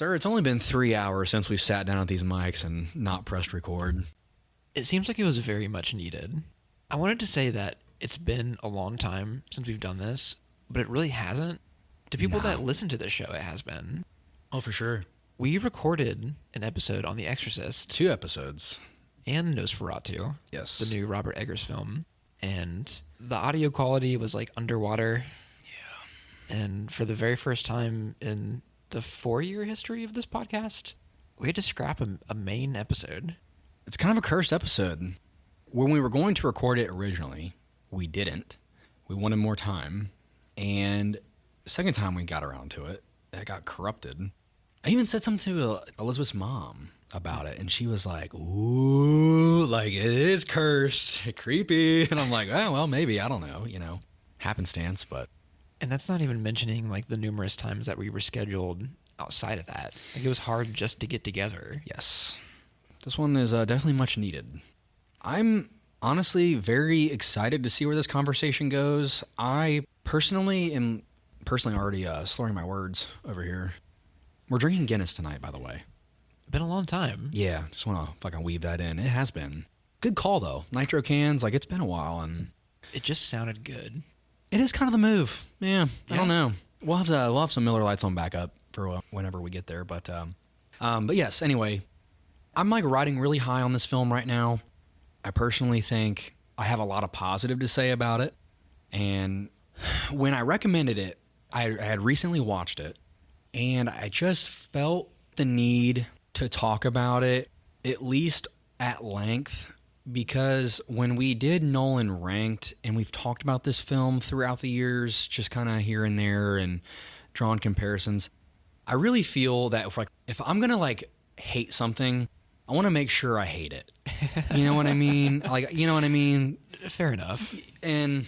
Sir, it's only been 3 hours since we sat down at these mics and not pressed record. It seems like it was very much needed. I wanted to say that it's been a long time since we've done this, but it really hasn't. To people that listen to this show, it has been. Oh, for sure. We recorded an episode on The Exorcist. 2 episodes. And Nosferatu. Yes. The new Robert Eggers film. And the audio quality was like underwater. Yeah. And for the very first time in the 4-year history of this podcast, we had to scrap a main episode. It's kind of a cursed episode. When we were going to record it originally, we didn't. We wanted more time. And the second time we got around to it, it got corrupted. I even said something to Elizabeth's mom about it, and she was like, ooh, like, it is cursed, creepy. And I'm like, oh, well, maybe, I don't know, happenstance, but. And that's not even mentioning, like, the numerous times that we were scheduled outside of that. Like, it was hard just to get together. Yes. This one is definitely much needed. I'm honestly very excited to see where this conversation goes. I personally am already slurring my words over here. We're drinking Guinness tonight, by the way. Been a long time. Yeah, just want to fucking weave that in. It has been. Good call, though. Nitro cans, like, it's been a while, and it just sounded good. It is kind of the move. Yeah, I don't know. We'll have some Miller Lights on backup for whenever we get there, but yes. Anyway, I'm like riding really high on this film right now. I personally think I have a lot of positive to say about it, and when I recommended it, I had recently watched it, and I just felt the need to talk about it, at least at length, because when we did Nolan Ranked, and we've talked about this film throughout the years, just kind of here and there and drawn comparisons, I really feel that if I'm going to like hate something, I want to make sure I hate it. You know what I mean? Like, you know what I mean? Fair enough. And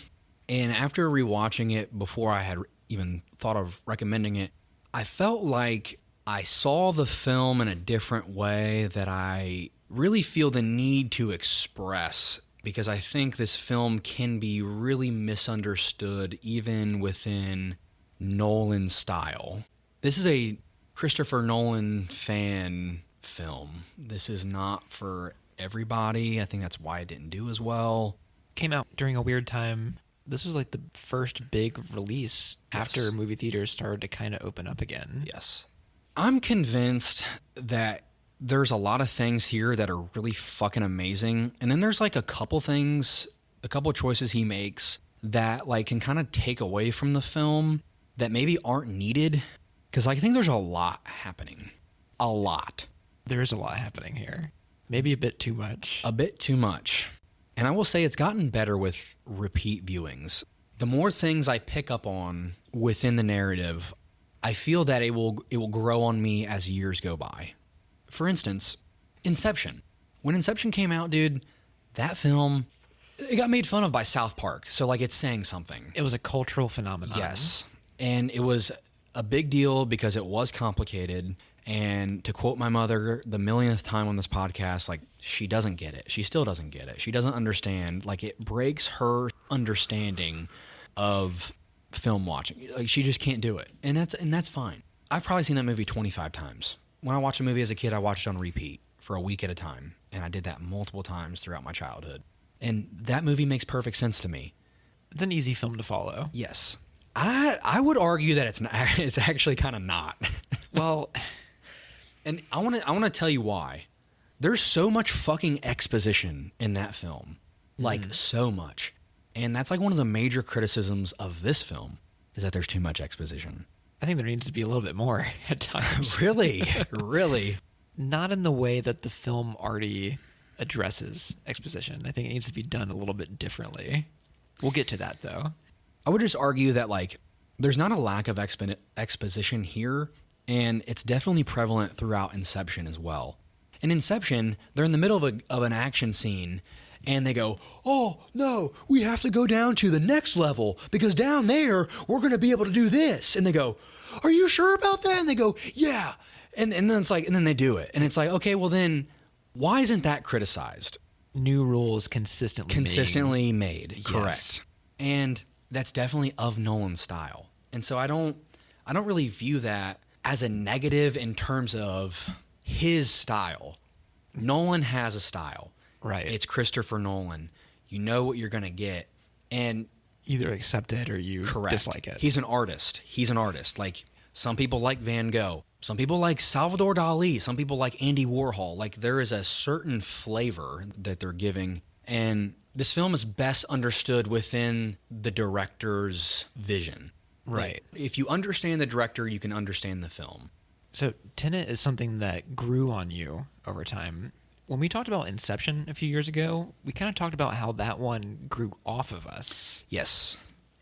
after rewatching it before I had even thought of recommending it, I felt like I saw the film in a different way that I really feel the need to express, because I think this film can be really misunderstood even within Nolan's style. This is a Christopher Nolan fan film. This is not for everybody. I think that's why it didn't do as well. Came out during a weird time. This was like the first big release after movie theaters started to kind of open up again. Yes. I'm convinced that there's a lot of things here that are really fucking amazing. And then there's like a couple choices he makes that like can kind of take away from the film that maybe aren't needed. Because I think there's a lot happening. A lot. There is a lot happening here. Maybe a bit too much. A bit too much. And I will say it's gotten better with repeat viewings. The more things I pick up on within the narrative, I feel that it will grow on me as years go by. For instance, Inception. When Inception came out, dude, that film, it got made fun of by South Park. So like it's saying something. It was a cultural phenomenon. Yes. And it was a big deal because it was complicated. And to quote my mother the millionth time on this podcast, like, she doesn't get it. She still doesn't get it. She doesn't understand. Like, it breaks her understanding of film watching. Like, she just can't do it. And that's fine. I've probably seen that movie 25 times. When I watched a movie as a kid, I watched it on repeat for a week at a time. And I did that multiple times throughout my childhood. And that movie makes perfect sense to me. It's an easy film to follow. Yes. I would argue that it's actually kind of not. Well... And I want to tell you why. There's so much fucking exposition in that film. Like, so much. And that's like one of the major criticisms of this film, is that there's too much exposition. I think there needs to be a little bit more at times. Really? Really? Not in the way that the film already addresses exposition. I think it needs to be done a little bit differently. We'll get to that, though. I would just argue that, like, there's not a lack of exposition here, and it's definitely prevalent throughout Inception as well. In Inception, they're in the middle of an action scene, and they go, oh, no, we have to go down to the next level, because down there, we're going to be able to do this. And they go, are you sure about that? And they go, yeah. And then it's like, and then they do it. And it's like, okay, well then, why isn't that criticized? New rules consistently made. Yes. Correct. And that's definitely of Nolan's style. And so I don't really view that as a negative in terms of his style. Nolan has a style. Right. It's Christopher Nolan. You know what you're going to get. And either accept it or you dislike it. He's an artist. Like, some people like Van Gogh. Some people like Salvador Dali. Some people like Andy Warhol. Like, there is a certain flavor that they're giving. And this film is best understood within the director's vision. Right. Like, if you understand the director, you can understand the film. So Tenet is something that grew on you over time. When we talked about Inception a few years ago, we kind of talked about how that one grew off of us. Yes.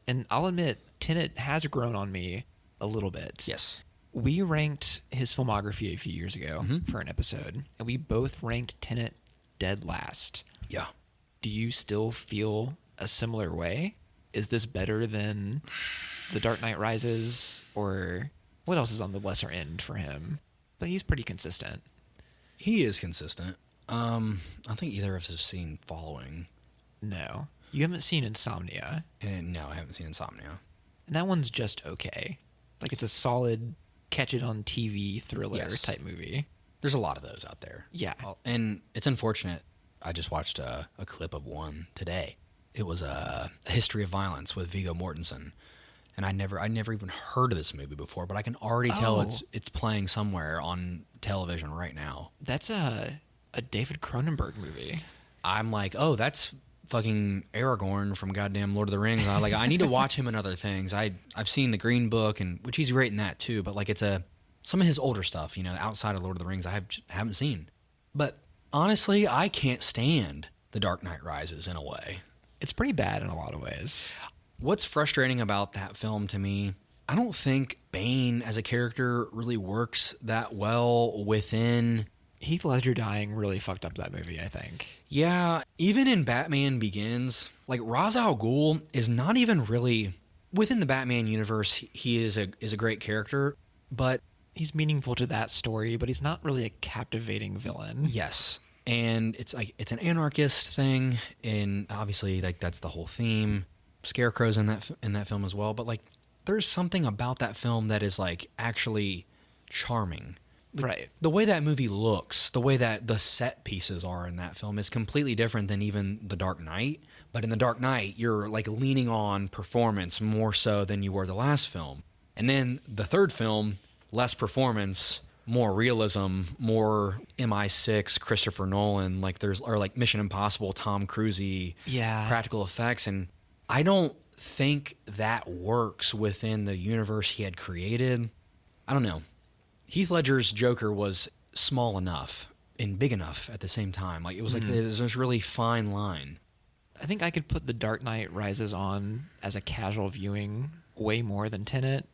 And I'll admit, Tenet has grown on me a little bit. Yes. We ranked his filmography a few years ago for an episode, and we both ranked Tenet dead last. Yeah. Do you still feel a similar way? Is this better than The Dark Knight Rises, or what else is on the lesser end for him? But he's pretty consistent. He is consistent. I think either of us have seen Following. No. You haven't seen Insomnia. And no, I haven't seen Insomnia. And that one's just okay. Like, it's a solid catch-it-on-TV thriller type movie. There's a lot of those out there. Yeah. And it's unfortunate. I just watched a clip of one today. It was a history of violence with Viggo Mortensen. And I never even heard of this movie before, but I can already tell it's playing somewhere on television right now. That's a David Cronenberg movie. I'm like, oh, that's fucking Aragorn from goddamn Lord of the Rings. I need to watch him in other things. I've seen The Green Book, and which he's great in that too. But like, it's some of his older stuff, outside of Lord of the Rings, I haven't seen. But honestly, I can't stand The Dark Knight Rises in a way. It's pretty bad in a lot of ways. What's frustrating about that film to me, I don't think Bane as a character really works that well within... Heath Ledger dying really fucked up that movie, I think. Yeah, even in Batman Begins, like, Ra's al Ghul is not even really... Within the Batman universe, he is a great character, but... He's meaningful to that story, but he's not really a captivating villain. Yes. And it's an anarchist thing, and obviously, like, that's the whole theme. Scarecrow's in that film as well, but like, there's something about that film that is like actually charming. Right. The way that movie looks, the way that the set pieces are in that film is completely different than even The Dark Knight. But in The Dark Knight, you're like leaning on performance more so than you were the last film. And then the third film, less performance, more realism, more MI6, Christopher Nolan, like like Mission Impossible, Tom Cruise-y, practical effects. And I don't think that works within the universe he had created. I don't know. Heath Ledger's Joker was small enough and big enough at the same time. Like, it was like there's this really fine line. I think I could put The Dark Knight Rises on as a casual viewing way more than Tenet,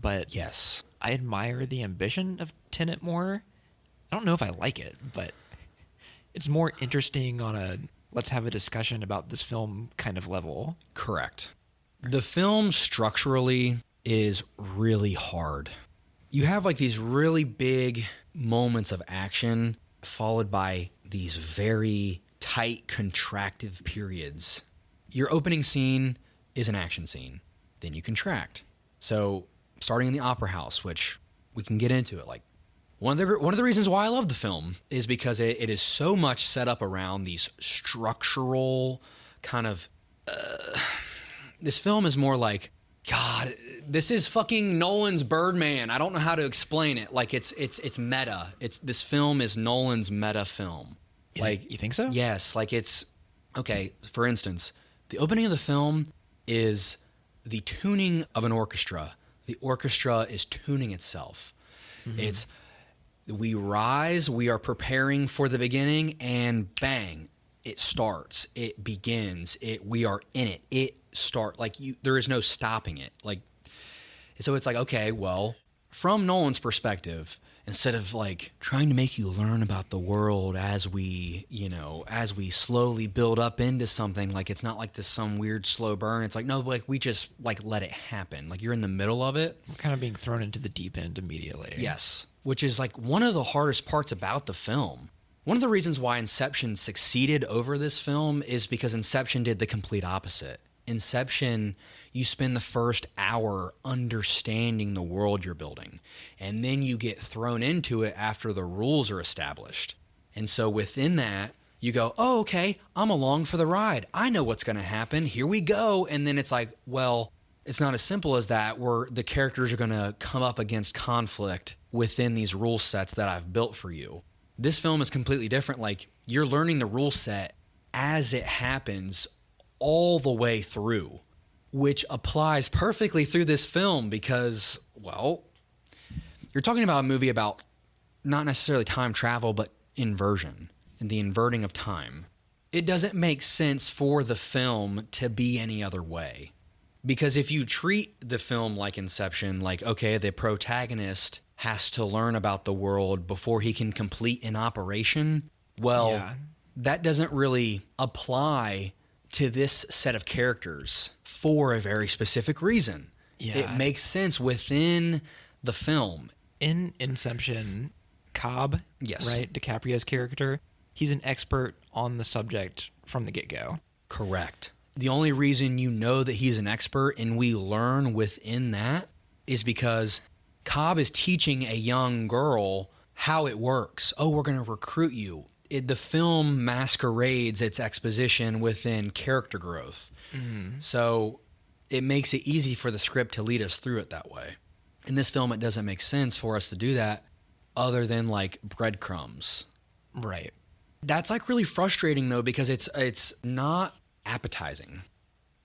but yes, I admire the ambition of Tenet more. I don't know if I like it, but it's more interesting on a let's have a discussion about this film kind of level. Correct. The film structurally is really hard. You have like these really big moments of action followed by these very tight, contractive periods. Your opening scene is an action scene. Then you contract. So starting in the opera house, which we can get into it, like one of the reasons why I love the film is because it is so much set up around these structural kind of... this film is more like, God, this is fucking Nolan's Birdman. I don't know how to explain it. Like, it's meta. This film is Nolan's meta film. You think so? Yes. Like, it's... Okay, for instance, the opening of the film is the tuning of an orchestra. The orchestra is tuning itself. Mm-hmm. It's... We rise, we are preparing for the beginning, and bang, it starts. It begins. We are in it. It starts. Like, there is no stopping it. Like, so it's like, okay, well, from Nolan's perspective, instead of like trying to make you learn about the world as we slowly build up into something, like it's not like this some weird slow burn. It's like, no, like we just like let it happen. Like you're in the middle of it. We're kind of being thrown into the deep end immediately. Yes. Which is like one of the hardest parts about the film. One of the reasons why Inception succeeded over this film is because Inception did the complete opposite. Inception, you spend the first hour understanding the world you're building, and then you get thrown into it after the rules are established. And so within that, you go, oh, okay, I'm along for the ride. I know what's going to happen. Here we go. And then it's like, well, it's not as simple as that, where the characters are going to come up against conflict within these rule sets that I've built for you. This film is completely different. Like, you're learning the rule set as it happens all the way through, which applies perfectly through this film because, well, you're talking about a movie about not necessarily time travel, but inversion and the inverting of time. It doesn't make sense for the film to be any other way. Because if you treat the film like Inception, like, okay, the protagonist has to learn about the world before he can complete an operation, well, that doesn't really apply to this set of characters for a very specific reason. Yeah. It makes sense within the film. In Inception, Cobb, right, DiCaprio's character, he's an expert on the subject from the get-go. Correct. The only reason you know that he's an expert and we learn within that is because Cobb is teaching a young girl how it works. Oh, we're going to recruit you. The film masquerades its exposition within character growth. Mm-hmm. So it makes it easy for the script to lead us through it that way. In this film, it doesn't make sense for us to do that other than like breadcrumbs. Right. That's like really frustrating though, because it's not appetizing.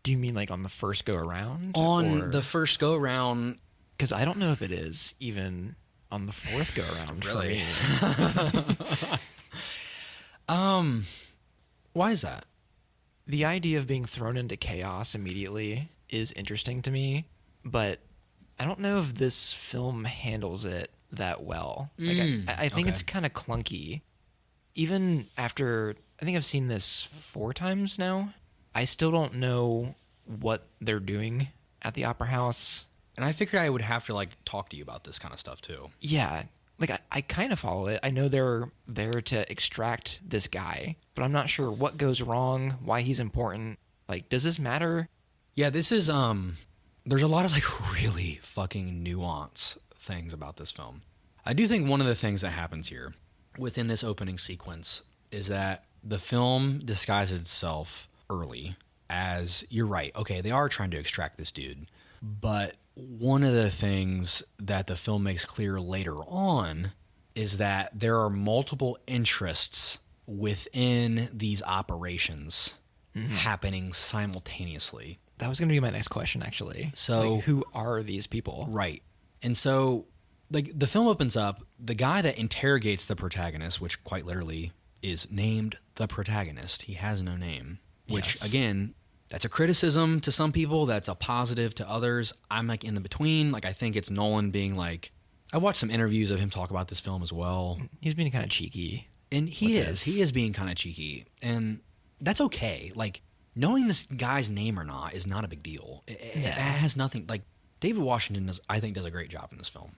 Do you mean like on the first go around? The first go around. Because I don't know if it is even on the fourth go around. Really? Why is that? The idea of being thrown into chaos immediately is interesting to me, but I don't know if this film handles it that well. I think it's kind of clunky. Even after, I think I've seen this 4 times now, I still don't know what they're doing at the Opera House. And I figured I would have to like talk to you about this kind of stuff too. Yeah. Like, I kind of follow it. I know they're there to extract this guy, but I'm not sure what goes wrong, why he's important. Like, does this matter? Yeah, this is, there's a lot of like really fucking nuance things about this film. I do think one of the things that happens here within this opening sequence is that the film disguises itself early as, you're right, okay, they are trying to extract this dude, but one of the things that the film makes clear later on is that there are multiple interests within these operations happening simultaneously. That was going to be my next question, actually. So, like, who are these people? Right. And so, like, the film opens up, the guy that interrogates the protagonist, which quite literally is named the protagonist. He has no name, which, again, that's a criticism to some people. That's a positive to others. I'm like in the between. Like, I think it's Nolan being like, I watched some interviews of him talk about this film as well. He's being kind of cheeky. And he is being kind of cheeky. And that's okay. Like, knowing this guy's name or not is not a big deal. It has nothing, like, David Washington I think does a great job in this film.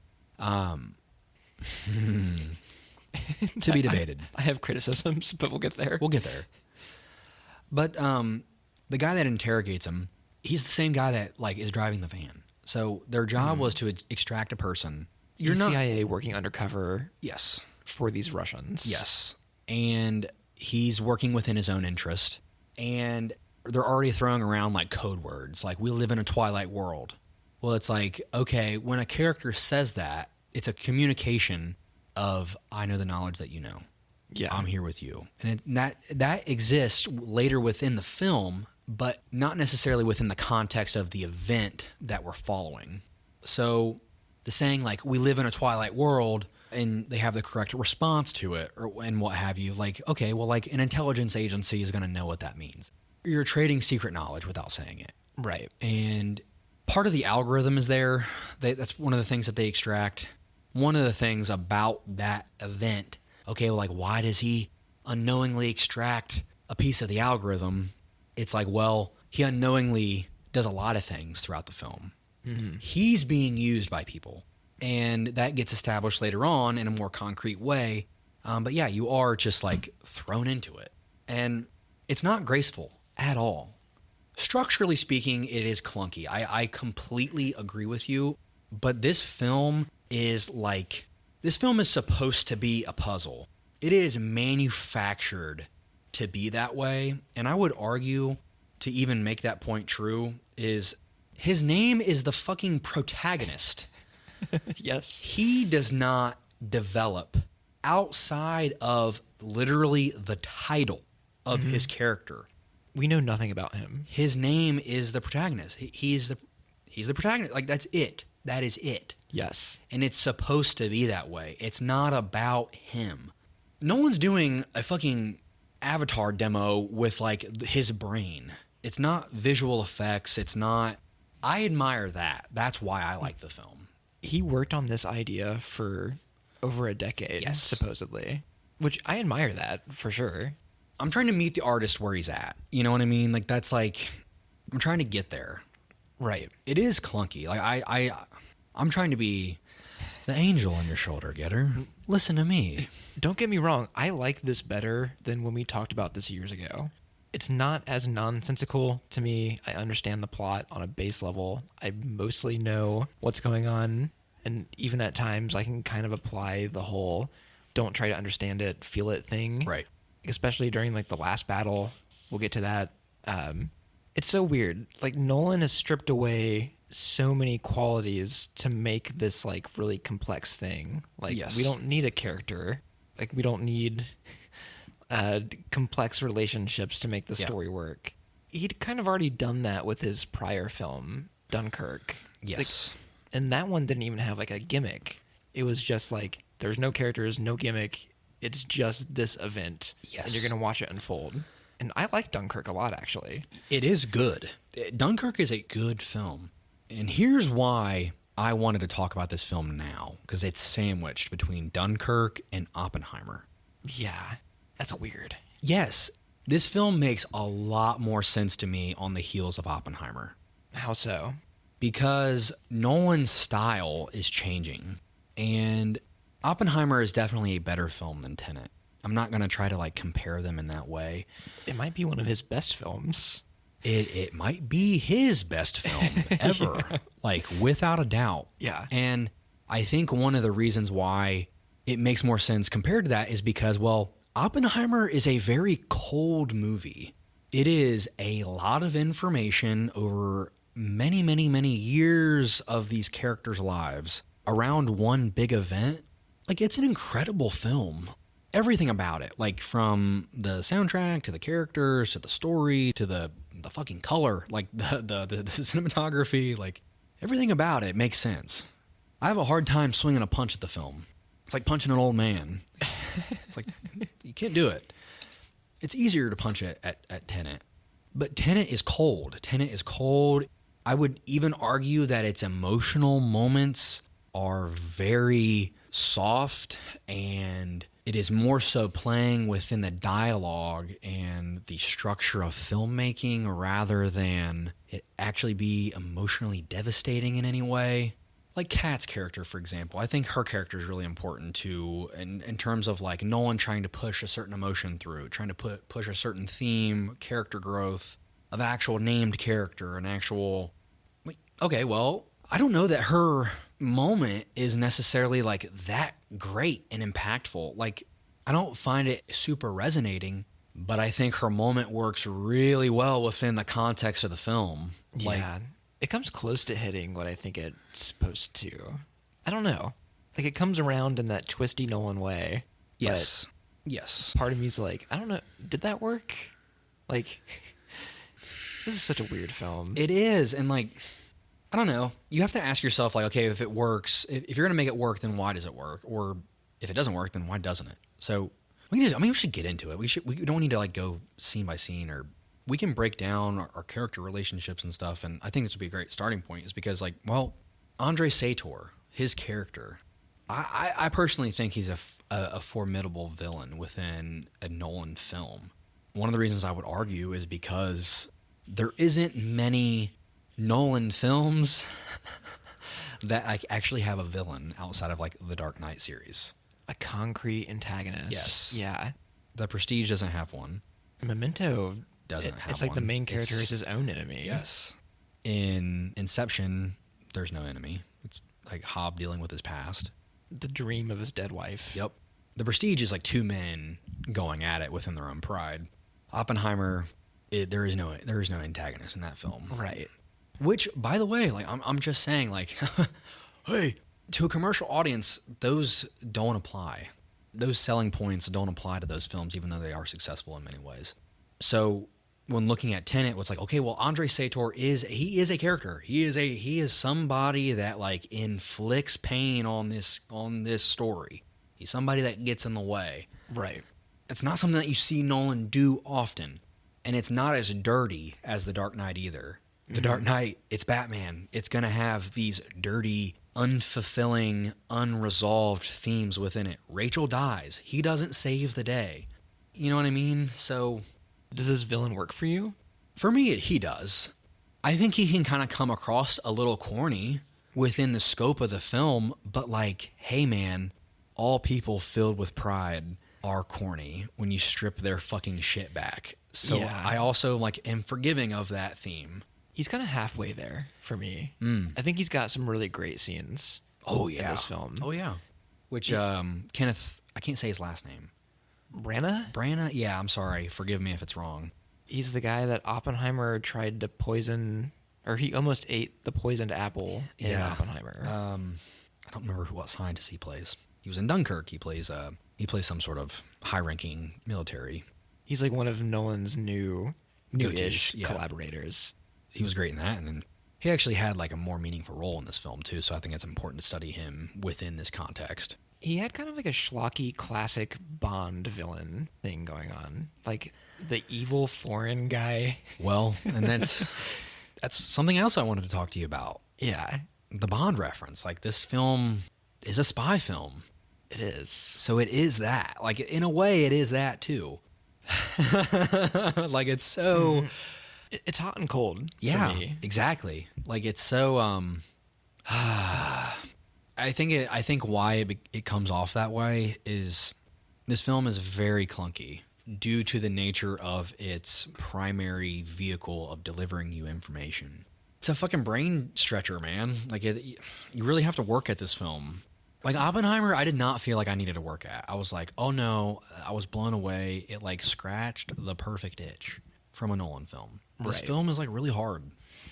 To be debated. I have criticisms, but we'll get there. We'll get there. But the guy that interrogates him, he's the same guy that like is driving the van. So their job was to extract a person. You're not CIA working undercover. Yes. For these Russians. Yes. And he's working within his own interest. And they're already throwing around like code words, like we live in a twilight world. Well, it's like, okay, when a character says that, it's a communication of I know the knowledge that you know. Yeah, I'm here with you. And that exists later within the film, but not necessarily within the context of the event that we're following. So the saying like we live in a twilight world and they have the correct response to it and what have you, like, okay, well, like an intelligence agency is going to know what that means. You're trading secret knowledge without saying it. Right. And part of the algorithm is there. That's one of the things that they extract. One of the things about that event, okay, well, like, why does he unknowingly extract a piece of the algorithm? It's like, well, he unknowingly does a lot of things throughout the film. Mm-hmm. He's being used by people, and that gets established later on in a more concrete way. But yeah, you are just like thrown into it, and it's not graceful at all. structurally speaking, it is clunky. I completely agree with you, but this film is supposed to be a puzzle. It is manufactured to be that way, and I would argue, to even make that point true, is his name is the fucking protagonist. Yes. He does not develop outside of literally the title of his character. We know nothing about him. His name is the protagonist. He's the protagonist. Like, that's it. That is it. Yes. And it's supposed to be that way. It's not about him. No one's doing a fucking Avatar demo with, like, his brain. It's not visual effects. It's not... I admire that. That's why I like the film. He worked on this idea for over a decade, Yes. supposedly, which I admire that for sure. I'm trying to meet the artist where he's at. You know what I mean? Like, that's like... I'm trying to get there. Right. It is clunky. Like, I'm trying to be the angel on your shoulder, Getter. Listen to me. Don't get me wrong. I like this better than when we talked about this years ago. It's not as nonsensical to me. I understand the plot on a base level. I mostly know what's going on. And even at times, I can kind of apply the whole don't try to understand it, feel it thing. Right. Especially during, like, the last battle. We'll get to that. It's so weird. Like, Nolan has stripped away so many qualities to make this, like, really complex thing. Like, Yes. we don't need a character. Like, we don't need complex relationships to make the story work. He'd kind of already done that with his prior film, Dunkirk. Yes. Like, and that one didn't even have, like, a gimmick. It was just, like, there's no characters, no gimmick. It's just this event. Yes. And you're going to watch it unfold. And I like Dunkirk a lot, actually. It is good. Dunkirk is a good film. And here's why I wanted to talk about this film now, because it's sandwiched between Dunkirk and Oppenheimer. Yeah, that's weird. Yes, this film makes a lot more sense to me on the heels of Oppenheimer. How so? Because Nolan's style is changing. And Oppenheimer is definitely a better film than Tenet. I'm not going to try to, like, compare them in that way. It might be one of his best films. It might be his best film ever, like, without a doubt. Yeah. And I think one of the reasons why it makes more sense compared to that is because, well, Oppenheimer is a very cold movie. It is a lot of information over many, many, many years of these characters' lives around one big event. Like, it's an incredible film. Everything about it, like, from the soundtrack to the characters to the story to the fucking color, like the cinematography, like, everything about it makes sense. I have a hard time swinging a punch at the film. It's like punching an old man. It's like, you can't do it. It's easier to punch it at Tenet. But Tenet is cold. Tenet is cold. I would even argue that its emotional moments are very soft, and it is more so playing within the dialogue and the structure of filmmaking rather than it actually be emotionally devastating in any way. Like Kat's character, for example. I think her character is really important too, in terms of, like, Nolan trying to push a certain emotion through, trying to push a certain theme, character growth of actual named character, an actual... Like, okay, well, I don't know that her moment is necessarily, like, that great and impactful. Like, I don't find it super resonating, but I think her moment works really well within the context of the film. Like, Yeah. It comes close to hitting what I think it's supposed to. I don't know. Like, it comes around in that twisty Nolan way. yes. Yes. Part of me's like, I don't know. Did that work? Like, this is such a weird film. It is. And, like, I don't know. You have to ask yourself, like, okay, if it works, if you're going to make it work, then why does it work? Or if it doesn't work, then why doesn't it? So we should get into it. We don't need to, like, go scene by scene, or we can break down our character relationships and stuff. And I think this would be a great starting point, is because, like, well, Andre Sator, his character, I personally think he's a formidable villain within a Nolan film. One of the reasons I would argue is because there isn't many Nolan films that actually have a villain outside of, like, the Dark Knight series. A concrete antagonist. Yes. Yeah. The Prestige doesn't have one. Memento doesn't have It's like the one. main character is his own enemy. Yes. In Inception, there's no enemy. It's like Hobb dealing with his past. The dream of his dead wife. Yep. The Prestige is like two men going at it within their own pride. Oppenheimer, there is no antagonist in that film. Right. Which, by the way, like I'm just saying, like, hey, to a commercial audience, those don't apply. Those selling points don't apply to those films, even though they are successful in many ways. So when looking at Tenet, it's like, okay, well, Andre Sator is a character. He is somebody that like inflicts pain on this story. He's somebody that gets in the way. Right. It's not something that you see Nolan do often, and it's not as dirty as The Dark Knight either. The Dark Knight, it's Batman. It's going to have these dirty, unfulfilling, unresolved themes within it. Rachel dies. He doesn't save the day. You know what I mean? So Does this villain work for you? for me, he does. I think he can kind of come across a little corny within the scope of the film, but like, hey man, all people filled with pride are corny when you strip their fucking shit back. So Yeah. I also like am forgiving of that theme. He's kind of halfway there for me. Mm. I think he's got some really great scenes. Oh in this film. Oh yeah. Which Kenneth, I can't say his last name. Branagh? Yeah, I'm sorry. Forgive me if it's wrong. He's the guy that Oppenheimer tried to poison, or he almost ate the poisoned apple in Yeah. Oppenheimer. I don't remember what scientist he plays. He was in Dunkirk. He plays some sort of high-ranking military. He's like one of Nolan's newish Go-tos, yeah. collaborators. He was great in that, and then he actually had like a more meaningful role in this film too. So I think it's important to study him within this context. He had kind of like a schlocky classic Bond villain thing going on, like the evil foreign guy. Well, and that's something else I wanted to talk to you about. Yeah, The Bond reference. Like, this film is a spy film. it is. So it is that. Like, in a way, it is that too. Like, it's so... It's hot and cold Yeah, for me. exactly. Like, it's so... I think why it comes off that way is this film is very clunky due to the nature of its primary vehicle of delivering you information. It's a fucking brain stretcher, man. Like, you really have to work at this film. Like, Oppenheimer, I did not feel like I needed to work at. I was like, oh no, I was blown away. It like scratched the perfect itch from a Nolan film. This Right. film is like really hard.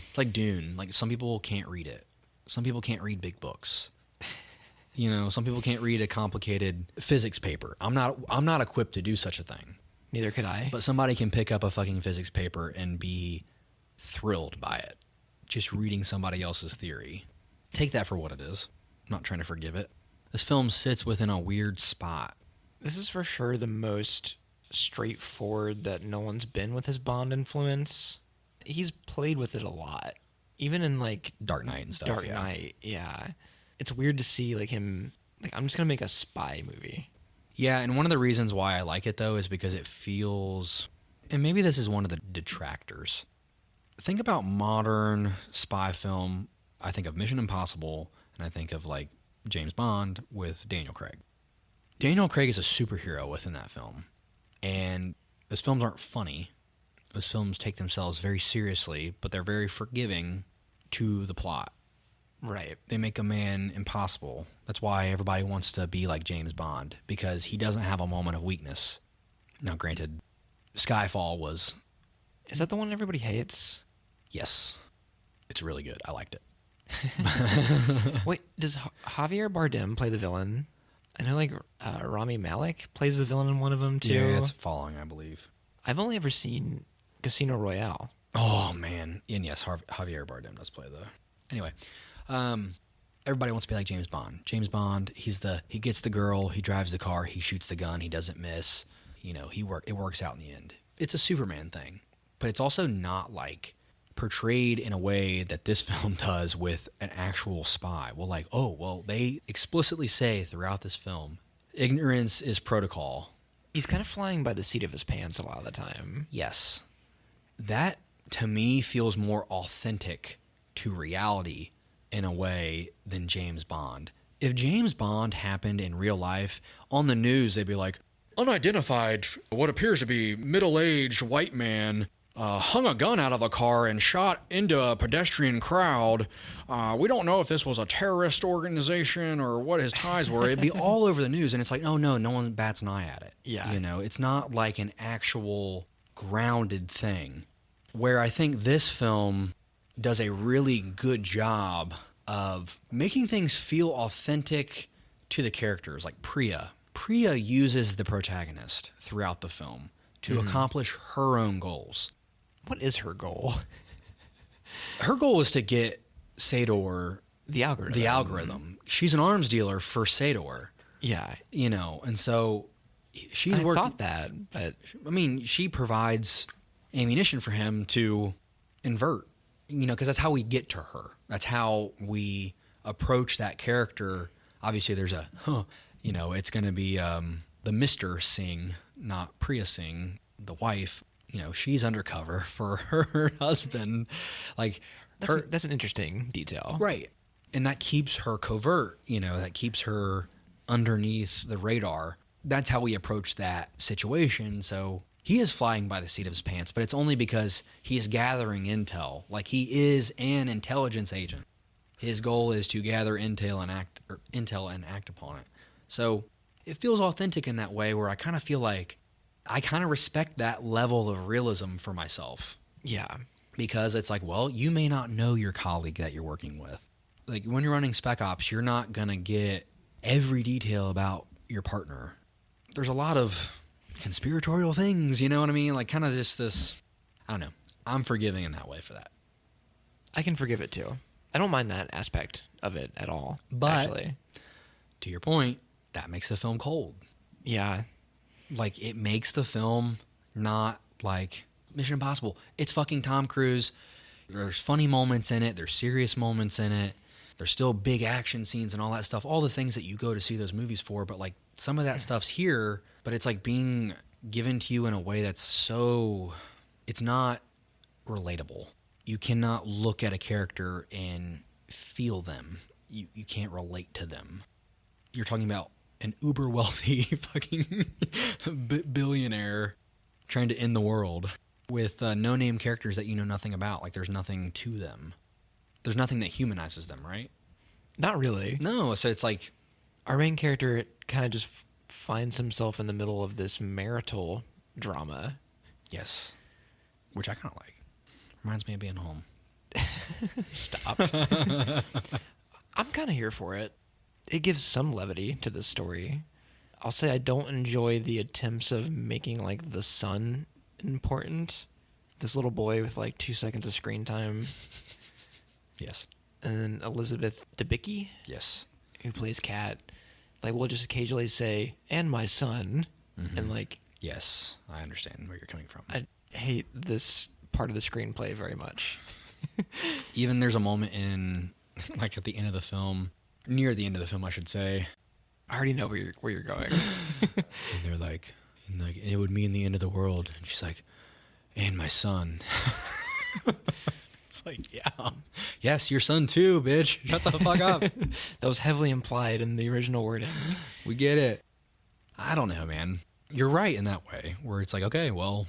It's like Dune. Like, some people can't read it. Some people can't read big books. You know, some people can't read a complicated physics paper. I'm not equipped to do such a thing. Neither could I. But somebody can pick up a fucking physics paper and be thrilled by it. Just reading somebody else's theory. Take that for what it is. I'm not trying to forgive it. This film sits within a weird spot. This is for sure the most straightforward that Nolan's been with his Bond influence. He's played with it a lot, even in like Dark Knight and stuff. Dark yeah. Knight. Yeah, it's weird to see like him. Like, I'm just gonna make a spy movie. Yeah, and one of the reasons why I like it, though, is because it feels... And maybe this is one of the detractors. Think about modern spy film. I think of Mission Impossible, and I think of, like, James Bond with Daniel Craig. Daniel Craig is a superhero within that film. And those films aren't funny. Those films take themselves very seriously, but they're very forgiving to the plot. Right. They make a man impossible. That's why everybody wants to be like James Bond, because he doesn't have a moment of weakness. Now, granted, Skyfall was... Is that the one everybody hates? Yes. It's really good. I liked it. Wait, does Javier Bardem play the villain? I know like Rami Malek plays the villain in one of them too. Yeah, it's following, I believe. I've only ever seen Casino Royale. Oh, man. And yes, Javier Bardem does play the... Anyway, everybody wants to be like James Bond. James Bond, he gets the girl, he drives the car, he shoots the gun, he doesn't miss. You know, it works out in the end. It's a Superman thing, but it's also not like portrayed in a way that this film does with an actual spy. Well, like, oh, well, they explicitly say throughout this film, ignorance is protocol. He's kind of flying by the seat of his pants a lot of the time. Yes. That, to me, feels more authentic to reality in a way than James Bond. If James Bond happened in real life, on the news they'd be like, unidentified, what appears to be middle-aged white man hung a gun out of a car and shot into a pedestrian crowd. We don't know if this was a terrorist organization or what his ties were. It'd be all over the news, and it's like, oh no, no one bats an eye at it. Yeah. You know, it's not like an actual grounded thing. Where I think this film does a really good job of making things feel authentic to the characters, like Priya. Priya uses the protagonist throughout the film to accomplish her own goals. What is her goal? Her goal is to get Sador The algorithm. the algorithm. She's an arms dealer for Sador, Yeah. you know, and so she's I working. thought that, but I mean, she provides ammunition for him to invert, you know, because that's how we get to her. That's how we approach that character. Obviously, there's a, you know, it's going to be the Mr. Singh, not Priya Singh, the wife. You know, she's undercover for her husband. Like, that's an interesting detail. right. And that keeps her covert, you know, that keeps her underneath the radar. That's how we approach that situation. So he is flying by the seat of his pants, but it's only because he's gathering intel. Like, he is an intelligence agent. His goal is to gather intel and act upon it. So it feels authentic in that way, where I kind of feel like I kind of respect that level of realism for myself. Yeah. Because it's like, well, you may not know your colleague that you're working with. Like, when you're running Spec Ops, you're not going to get every detail about your partner. There's a lot of conspiratorial things, you know what I mean? Like, kind of just this, I don't know. I'm forgiving in that way for that. I can forgive it too. I don't mind that aspect of it at all. But, actually. To your point, that makes the film cold. Yeah. Like, it makes the film not like Mission Impossible. It's fucking Tom Cruise. There's funny moments in it. There's serious moments in it. There's still big action scenes and all that stuff. All the things that you go to see those movies for. But, like, some of that stuff's here, but it's, like, being given to you in a way that's so... It's not relatable. You cannot look at a character and feel them. You can't relate to them. You're talking about an uber wealthy fucking billionaire trying to end the world with no-name characters that you know nothing about. Like, there's nothing to them. There's nothing that humanizes them, right? Not really. No, so it's like... Our main character kind of just finds himself in the middle of this marital drama. Yes. Which I kind of like. Reminds me of being home. Stop. I'm kind of here for it. It gives some levity to this story. I'll say I don't enjoy the attempts of making, like, the son important. This little boy with, like, 2 seconds of screen time. Yes. And then Elizabeth Debicki, Yes. who plays Kat, like, will just occasionally say, and my son. Mm-hmm. And, like... Yes, I understand where you're coming from. I hate this part of the screenplay very much. Even there's a moment in, like, at the end of the film, near the end of the film, I should say. I already know where you're going. And they're like, it would mean the end of the world. And she's like, and my son. It's like, yeah. Yes, your son too, bitch. Shut the fuck up. That was heavily implied in the original wording. We get it. I don't know, man. You're right in that way, where it's like, okay, well,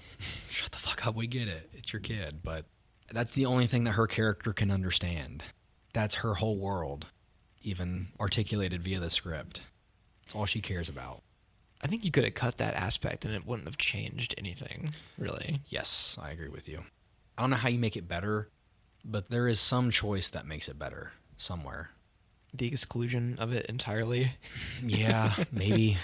shut the fuck up. We get it. It's your kid. But that's the only thing that her character can understand. That's her whole world, even articulated via the script. It's all she cares about. I think you could have cut that aspect and it wouldn't have changed anything, really. Yes, I agree with you. I don't know how you make it better, but there is some choice that makes it better somewhere. The exclusion of it entirely. Yeah, maybe.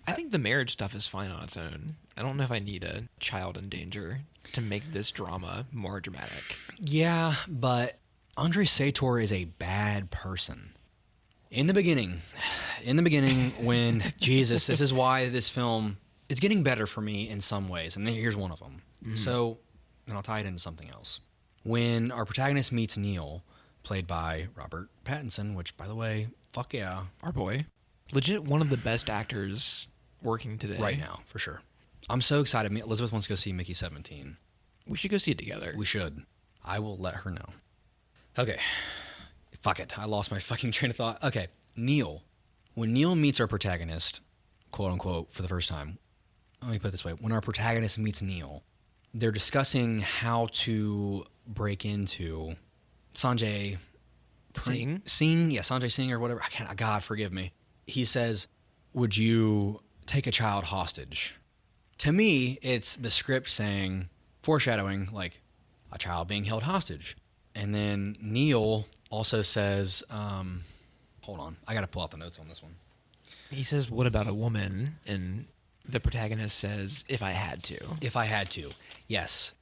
I think the marriage stuff is fine on its own. I don't know if I need a child in danger to make this drama more dramatic. Yeah, but Andre Sator is a bad person. In the beginning, when, Jesus, this is why this film, it's getting better for me in some ways, and here's one of them. Mm-hmm. So, and I'll tie it into something else. When our protagonist meets Neil, played by Robert Pattinson, which, by the way, fuck yeah. Our boy. Legit one of the best actors working today. Right now, for sure. I'm so excited. Elizabeth wants to go see Mickey 17. We should go see it together. We should. I will let her know. Okay. Fuck it. I lost my fucking train of thought. Okay. Neil. When Neil meets our protagonist, quote unquote, for the first time, let me put it this way. When our protagonist meets Neil, they're discussing how to break into Sanjay Singh, yeah, Sanjay Singh or whatever. God, forgive me. He says, "Would you take a child hostage?" To me, it's the script saying, foreshadowing, like a child being held hostage. And then Neil also says, hold on, I got to pull out the notes on this one. He says, "What about a woman?" And the protagonist says, "If I had to." If I had to, yes.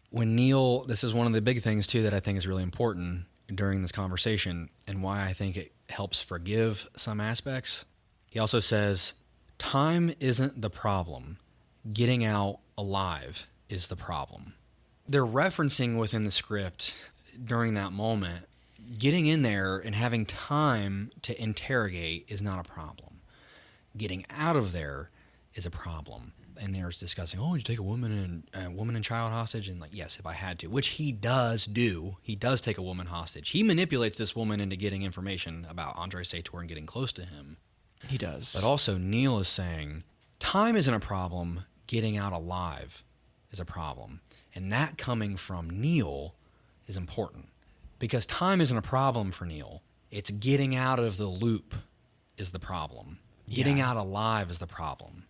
When Neil, this is one of the big things too that I think is really important during this conversation and why I think it helps forgive some aspects. He also says, time isn't the problem. Getting out alive is the problem. They're referencing within the script during that moment, getting in there and having time to interrogate is not a problem. Getting out of there is a problem. And they're discussing, oh, you take a woman and child hostage, and like, yes, if I had to, which he does do. He does take a woman hostage. He manipulates this woman into getting information about Andrei Sator and getting close to him. He does. But also, Neil is saying, time isn't a problem. Getting out alive is a problem. And that coming from Neil is important because time isn't a problem for Neil. It's getting out of the loop is the problem. Getting out alive is the problem.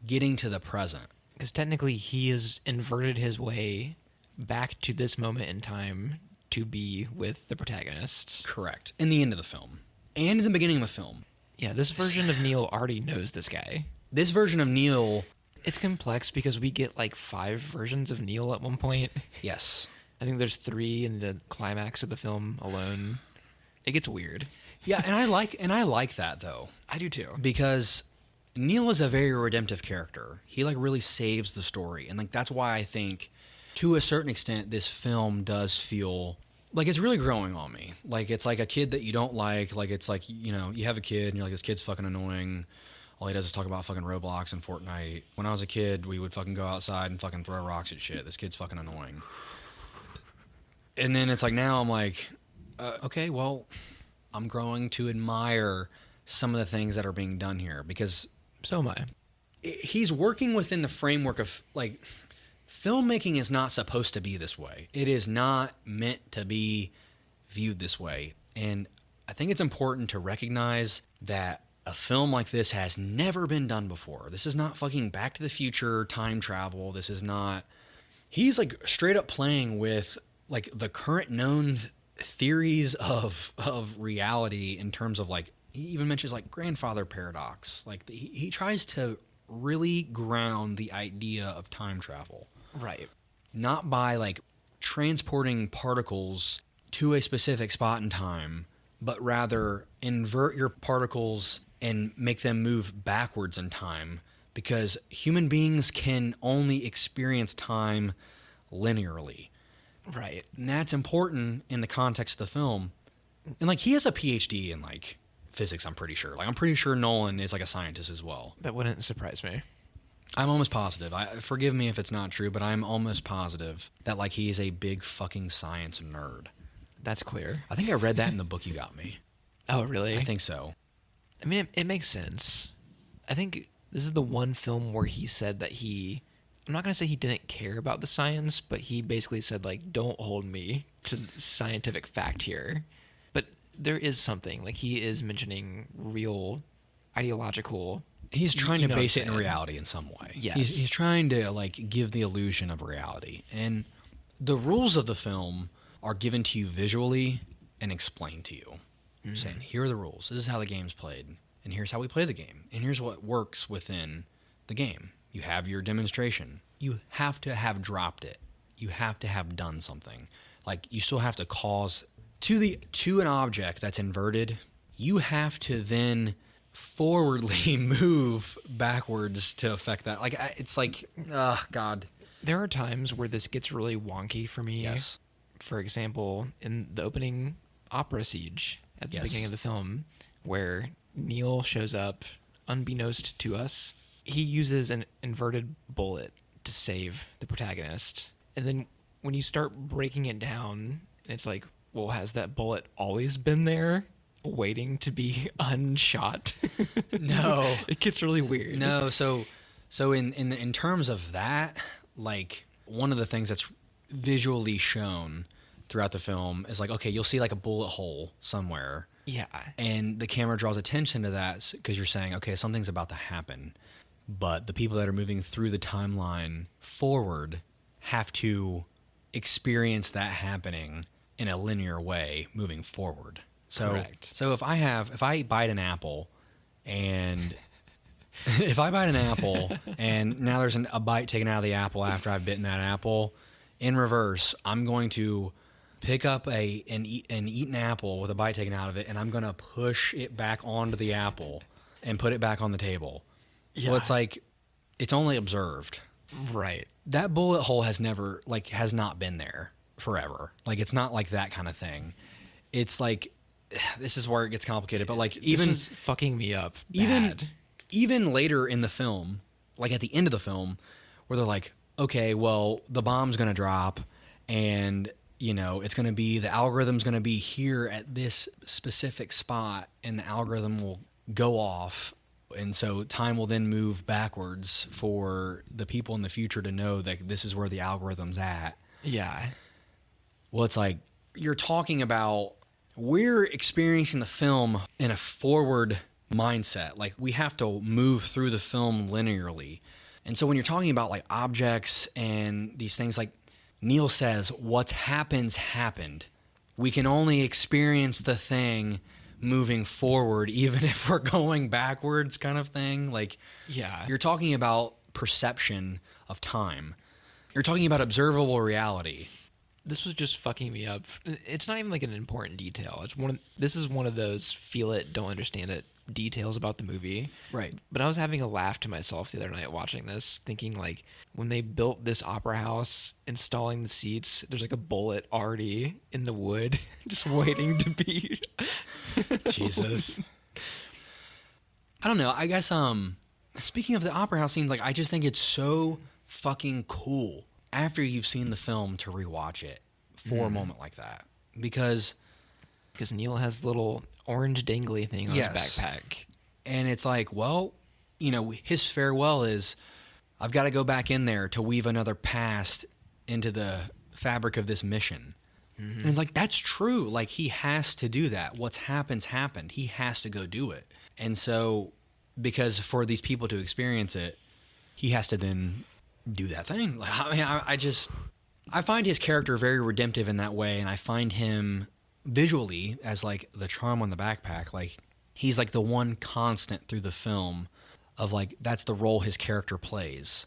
Getting to the present. Because technically he has inverted his way back to this moment in time to be with the protagonist. Correct. In the end of the film. And in the beginning of the film. Yeah, this version of Neil already knows this guy. This version of Neil... It's complex because we get like 5 versions of Neil at one point. Yes. I think there's 3 in the climax of the film alone. It gets weird. Yeah, and I like that though. I do too. Because Neil is a very redemptive character. He like really saves the story. And like that's why I think to a certain extent this film does feel like it's really growing on me. Like it's like a kid that you don't like it's like, you know, you have a kid and you're like, this kid's fucking annoying. All he does is talk about fucking Roblox and Fortnite. When I was a kid, we would fucking go outside and fucking throw rocks at shit. This kid's fucking annoying. And then it's like now I'm like, okay, well, I'm growing to admire some of the things that are being done here because so am I. He's working within the framework of like filmmaking is not supposed to be this way. It is not meant to be viewed this way. And I think it's important to recognize that a film like this has never been done before. This is not fucking Back to the Future time travel. This is not... He's like straight up playing with like the current known theories of reality in terms of like, he even mentions like grandfather paradox. Like he tries to really ground the idea of time travel. Right. Not by like transporting particles to a specific spot in time, but rather invert your particles and make them move backwards in time because human beings can only experience time linearly. Right. And that's important in the context of the film. And like he has a PhD in like physics, I'm pretty sure. Like I'm pretty sure Nolan is like a scientist as well. That wouldn't surprise me. I'm almost positive. Forgive me if it's not true, but I'm almost positive that like he is a big fucking science nerd. That's clear. I think I read that in the book you got me. Oh, really? I think so. I mean, it makes sense. I think this is the one film where he said that I'm not going to say he didn't care about the science, but he basically said, like, don't hold me to scientific fact here. But there is something. Like, he is mentioning real ideological... He's trying to base it in reality in some way. Yes. He's trying to, like, give the illusion of reality. And the rules of the film are given to you visually and explained to you. Mm-hmm. Saying, here are the rules. This is how the game's played. And here's how we play the game. And here's what works within the game. You have your demonstration. You have to have dropped it. You have to have done something. Like, you still have to cause... To an object that's inverted, you have to then forwardly move backwards to affect that. Like, it's like, God. There are times where this gets really wonky for me. Yes. For example, in the opening opera siege at the beginning of the film, where Neil shows up unbeknownst to us, he uses an inverted bullet to save the protagonist. And then when you start breaking it down, it's like, well, has that bullet always been there waiting to be unshot? No. It gets really weird. No, so in terms of that, like, one of the things that's visually shown throughout the film is like, okay, you'll see like a bullet hole somewhere. Yeah. And the camera draws attention to that because you're saying, okay, something's about to happen. But the people that are moving through the timeline forward have to experience that happening in a linear way moving forward. So, Correct. So if I bite an apple and if I bite an apple and now there's a bite taken out of the apple after I've bitten that apple, in reverse, I'm going to pick up and eat an apple with a bite taken out of it, and I'm going to push it back onto the apple and put it back on the table. Yeah. Well, it's like, it's only observed. Right. That bullet hole has not been there forever. Like, it's not like that kind of thing. It's like, this is where it gets complicated, but like, even this is fucking me up bad. Even later in the film, like at the end of the film, where they're like, okay, well, the bomb's going to drop and, you know, it's going to be, the algorithm's going to be here at this specific spot and the algorithm will go off. And so time will then move backwards for the people in the future to know that this is where the algorithm's at. Yeah. Well, it's like, you're talking about, we're experiencing the film in a forward mindset. Like, we have to move through the film linearly. And so when you're talking about like objects and these things, like Neil says, what's happened. We can only experience the thing moving forward, even if we're going backwards, kind of thing. Like, yeah, you're talking about perception of time. You're talking about observable reality. This was just fucking me up. It's not even like an important detail. This is one of those feel it, don't understand it details about the movie. Right. But I was having a laugh to myself the other night watching this, thinking like, when they built this opera house, installing the seats, there's like a bullet already in the wood, just waiting to be. Jesus. I don't know. I guess, speaking of the opera house scenes, like, I just think it's so fucking cool after you've seen the film to rewatch it for a moment like that. Because Neil has the little orange dangly thing on his backpack. And it's like, well, you know, his farewell is, I've got to go back in there to weave another past into the fabric of this mission. Mm-hmm. And it's like, that's true. Like, he has to do that. What's happened. He has to go do it. And so, because for these people to experience it, he has to then do that thing. Like, I mean, I find his character very redemptive in that way, and I find him visually as like the charm on the backpack. Like, he's like the one constant through the film of like, that's the role his character plays.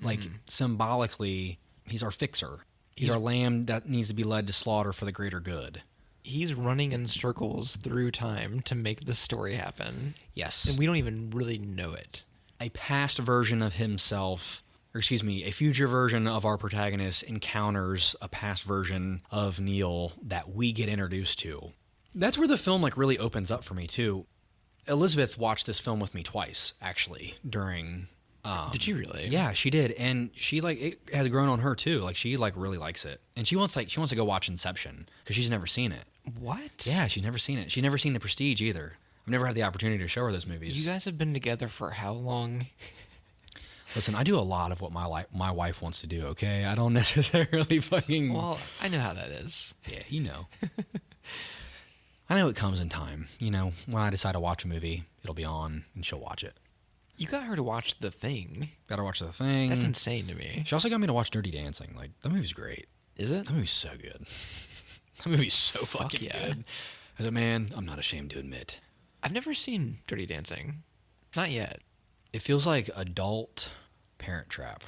Like, symbolically, he's our fixer. He's our lamb that needs to be led to slaughter for the greater good. He's running in circles through time to make the story happen. Yes. And we don't even really know it. A past version of himself, or excuse me, a future version of our protagonist encounters a past version of Neil that we get introduced to. That's where the film like really opens up for me too. Elizabeth watched this film with me twice, actually, during... did she really? Yeah, she did. And she like, it has grown on her too. Like, she like really likes it. And she wants to go watch Inception because she's never seen it. What? Yeah, she's never seen it. She's never seen The Prestige either. I've never had the opportunity to show her those movies. You guys have been together for how long? Listen, I do a lot of what my wife wants to do, okay? I don't necessarily fucking... Well, I know how that is. Yeah, you know. I know it comes in time. You know, when I decide to watch a movie, it'll be on and she'll watch it. You got her to watch The Thing. Got to watch The Thing. That's insane to me. She also got me to watch Dirty Dancing. Like, that movie's great. Is it? That movie's so good. That movie's so fucking yeah. good. As a man, I'm not ashamed to admit. I've never seen Dirty Dancing. Not yet. It feels like adult Parent Trap.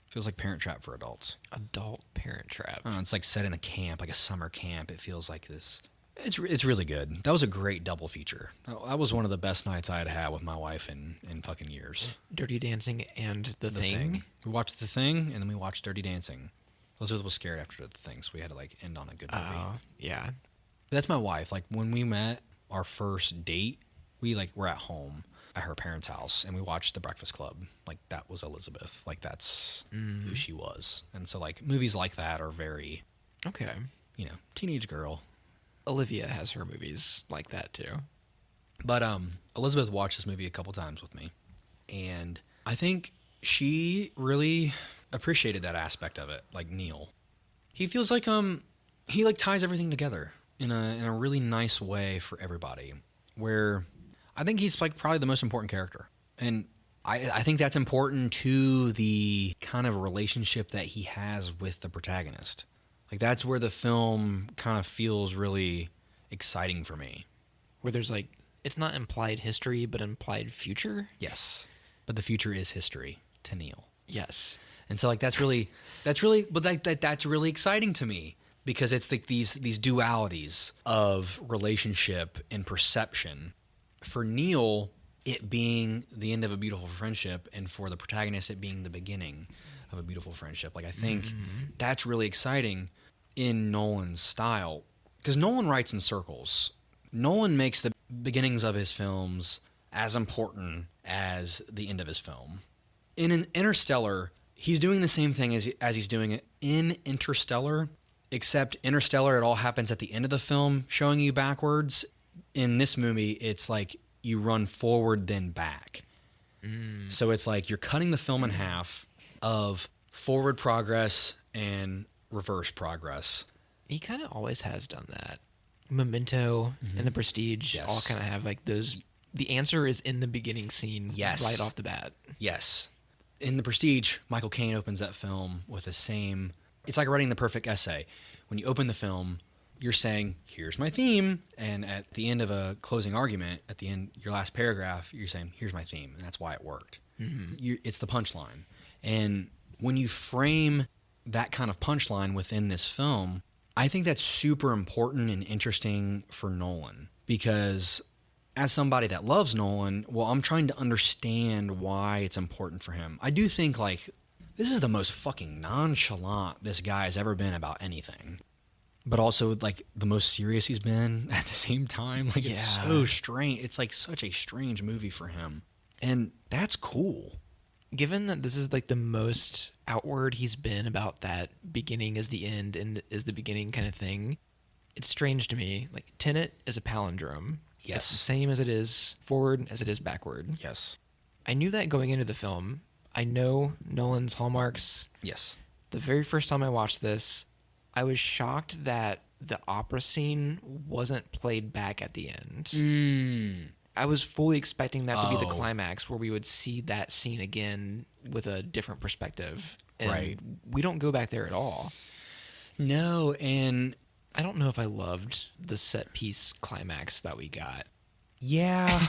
Feels like Parent Trap for adults. Adult Parent Trap. It's like set in a camp, like a summer camp. It feels like this. It's really good. That was a great double feature. That was one of the best nights I had with my wife in fucking years. Dirty Dancing and The Thing. We watched The Thing, and then we watched Dirty Dancing. Elizabeth was scared after The Thing, so we had to like end on a good movie. Oh, yeah. That's my wife. Like, when we met, our first date, we like were at home at her parents' house, and we watched The Breakfast Club. Like, that was Elizabeth. Like, that's who she was. And so like movies like that are very, okay, you know, teenage girl. Olivia has her movies like that too. But Elizabeth watched this movie a couple times with me, and I think she really appreciated that aspect of it, like Neil. He feels like he like ties everything together in a really nice way for everybody. Where I think he's like probably the most important character, and I think that's important to the kind of relationship that he has with the protagonist. Like that's where the film kind of feels really exciting for me. Where there's like, it's not implied history, but implied future. Yes, but the future is history to Neil. Yes. And so like that's really that's really exciting to me because it's like these dualities of relationship and perception. For Neil, it being the end of a beautiful friendship, and for the protagonist, it being the beginning of a beautiful friendship. Like I think that's really exciting in Nolan's style because Nolan writes in circles. Nolan makes the beginnings of his films as important as the end of his film. In Interstellar, he's doing the same thing as he's doing it in Interstellar, except Interstellar, it all happens at the end of the film, showing you backwards. In this movie, it's like you run forward, then back. So it's like you're cutting the film in half of forward progress and reverse progress. He kind of always has done that. Memento and The Prestige all kind of have like those. The answer is in the beginning scene right off the bat. Yes. In The Prestige, Michael Caine opens that film with the same... It's like writing the perfect essay. When you open the film, you're saying, here's my theme. And at the end of a closing argument, at the end, your last paragraph, you're saying, here's my theme. And that's why it worked. It's the punchline. And when you frame that kind of punchline within this film, I think that's super important and interesting for Nolan. Because as somebody that loves Nolan, well, I'm trying to understand why it's important for him. I do think, like, this is the most fucking nonchalant this guy has ever been about anything. But also, like, the most serious he's been at the same time. Like, it's so strange. It's, like, such a strange movie for him. And that's cool. Given that this is, like, the most outward he's been about that beginning is the end and is the beginning kind of thing, it's strange to me. Like, Tenet is a palindrome. Yes. It's the same as it is forward as it is backward. Yes. I knew that going into the film. I know Nolan's hallmarks. Yes. The very first time I watched this, I was shocked that the opera scene wasn't played back at the end. I was fully expecting that to be the climax where we would see that scene again with a different perspective. And we don't go back there at all. No, and I don't know if I loved the set piece climax that we got. Yeah,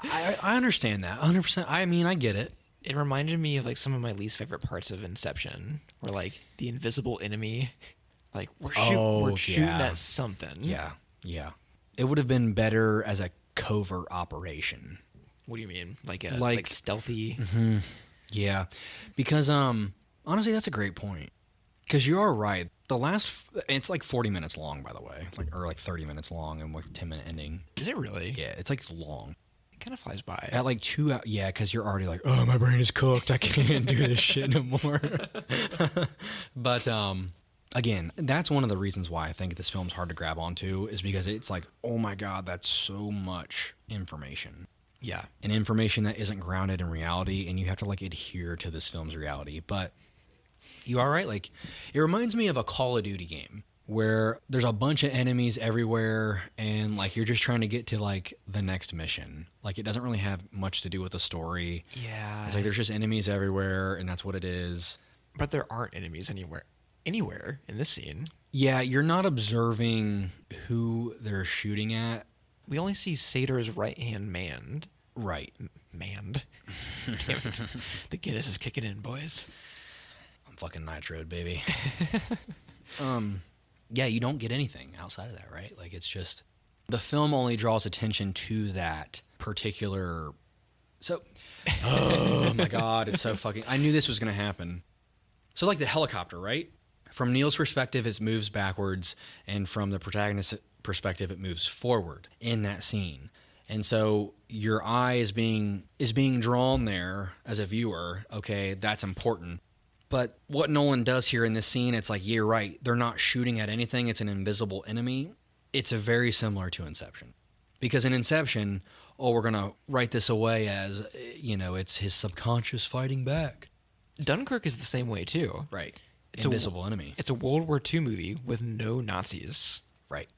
I understand that 100%. I mean, I get it. It reminded me of like some of my least favorite parts of Inception, where like the invisible enemy, like we're shooting at something. Yeah. It would have been better as a covert operation. What do you mean? Like stealthy? Yeah, because honestly, that's a great point. Because you are right. It's like 40 minutes long, by the way. It's like 30 minutes long and with 10-minute ending. Is it really? Yeah, it's like long. It kind of flies by. At like 2 hours, yeah, because you're already like, oh, my brain is cooked. I can't do this shit no more. But again, that's one of the reasons why I think this film's hard to grab onto is because it's like, oh my God, that's so much information. Yeah. And information that isn't grounded in reality, and you have to like adhere to this film's reality. But you are right. Like, it reminds me of a Call of Duty game where there's a bunch of enemies everywhere and like you're just trying to get to like the next mission. Like, it doesn't really have much to do with the story. Yeah. It's like there's just enemies everywhere and that's what it is. But there aren't enemies anywhere in this scene. Yeah, you're not observing who they're shooting at. We only see Sator's right hand manned. Right. Manned. Damn it. The Guinness is kicking in, boys. I'm fucking nitroed, baby. Yeah, you don't get anything outside of that, right? Like, it's just the film only draws attention to that particular. So, oh my God, it's so fucking. I knew this was going to happen. So, like the helicopter, right? From Neil's perspective, it moves backwards, and from the protagonist's perspective, it moves forward in that scene. And so your eye is being drawn there as a viewer. Okay, that's important. But what Nolan does here in this scene, it's like, you're right. They're not shooting at anything. It's an invisible enemy. It's a very similar to Inception. Because in Inception, we're going to write this away as, it's his subconscious fighting back. Dunkirk is the same way too. Right. It's Invisible enemy. It's a World War II movie with no Nazis. Right.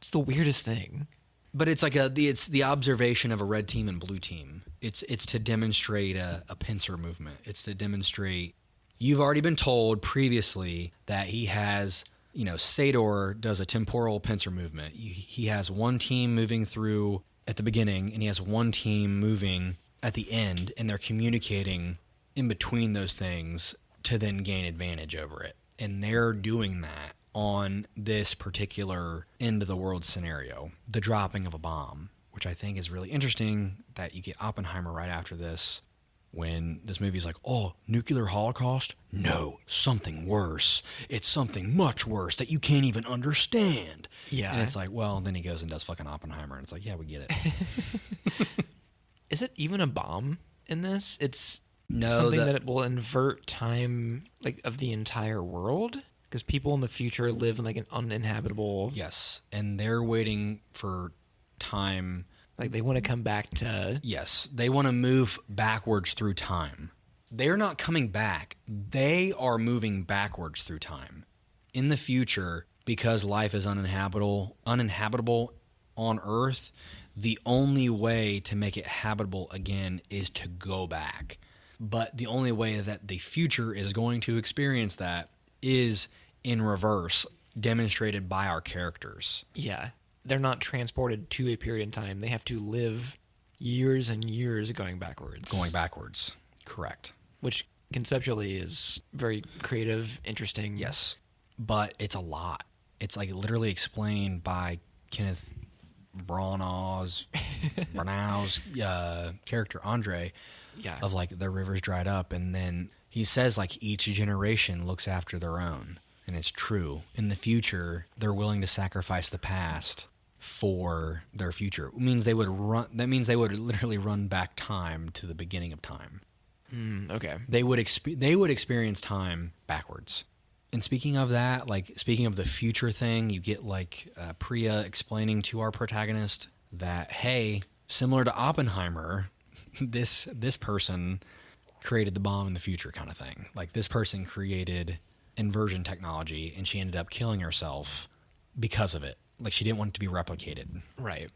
It's the weirdest thing. But it's like it's the observation of a red team and blue team. It's to demonstrate a pincer movement. It's to demonstrate you've already been told previously that he has, Sador does a temporal pincer movement. He has one team moving through at the beginning, and he has one team moving at the end, and they're communicating in between those things to then gain advantage over it. And they're doing that on this particular end of the world scenario, the dropping of a bomb, which I think is really interesting that you get Oppenheimer right after this when this movie is like, oh, nuclear holocaust? No, something worse. It's something much worse that you can't even understand. Yeah. And it's like, well, then he goes and does fucking Oppenheimer, and it's like, yeah, we get it. Is it even a bomb in this? It's No, something that it will invert time of the entire world? Because people in the future live in an uninhabitable... Yes, and they're waiting for time... they want to come back to... Yes, they want to move backwards through time. They're not coming back. They are moving backwards through time. In the future, because life is uninhabitable on Earth, the only way to make it habitable again is to go back. But the only way that the future is going to experience that is in reverse, demonstrated by our characters. Yeah. They're not transported to a period in time. They have to live years and years going backwards. Going backwards. Correct. Which conceptually is very creative, interesting. Yes. But it's a lot. It's literally explained by Kenneth Branagh's character, Andre, of the rivers dried up. And then he says each generation looks after their own. And it's true. In the future, they're willing to sacrifice the past for their future. It means they would literally run back time to the beginning of time. Okay. They would experience time backwards. And speaking of that, speaking of the future thing, you get Priya explaining to our protagonist that, hey, similar to Oppenheimer, this person created the bomb in the future kind of thing. This person created inversion technology, and she ended up killing herself because of it. She didn't want it to be replicated. Right.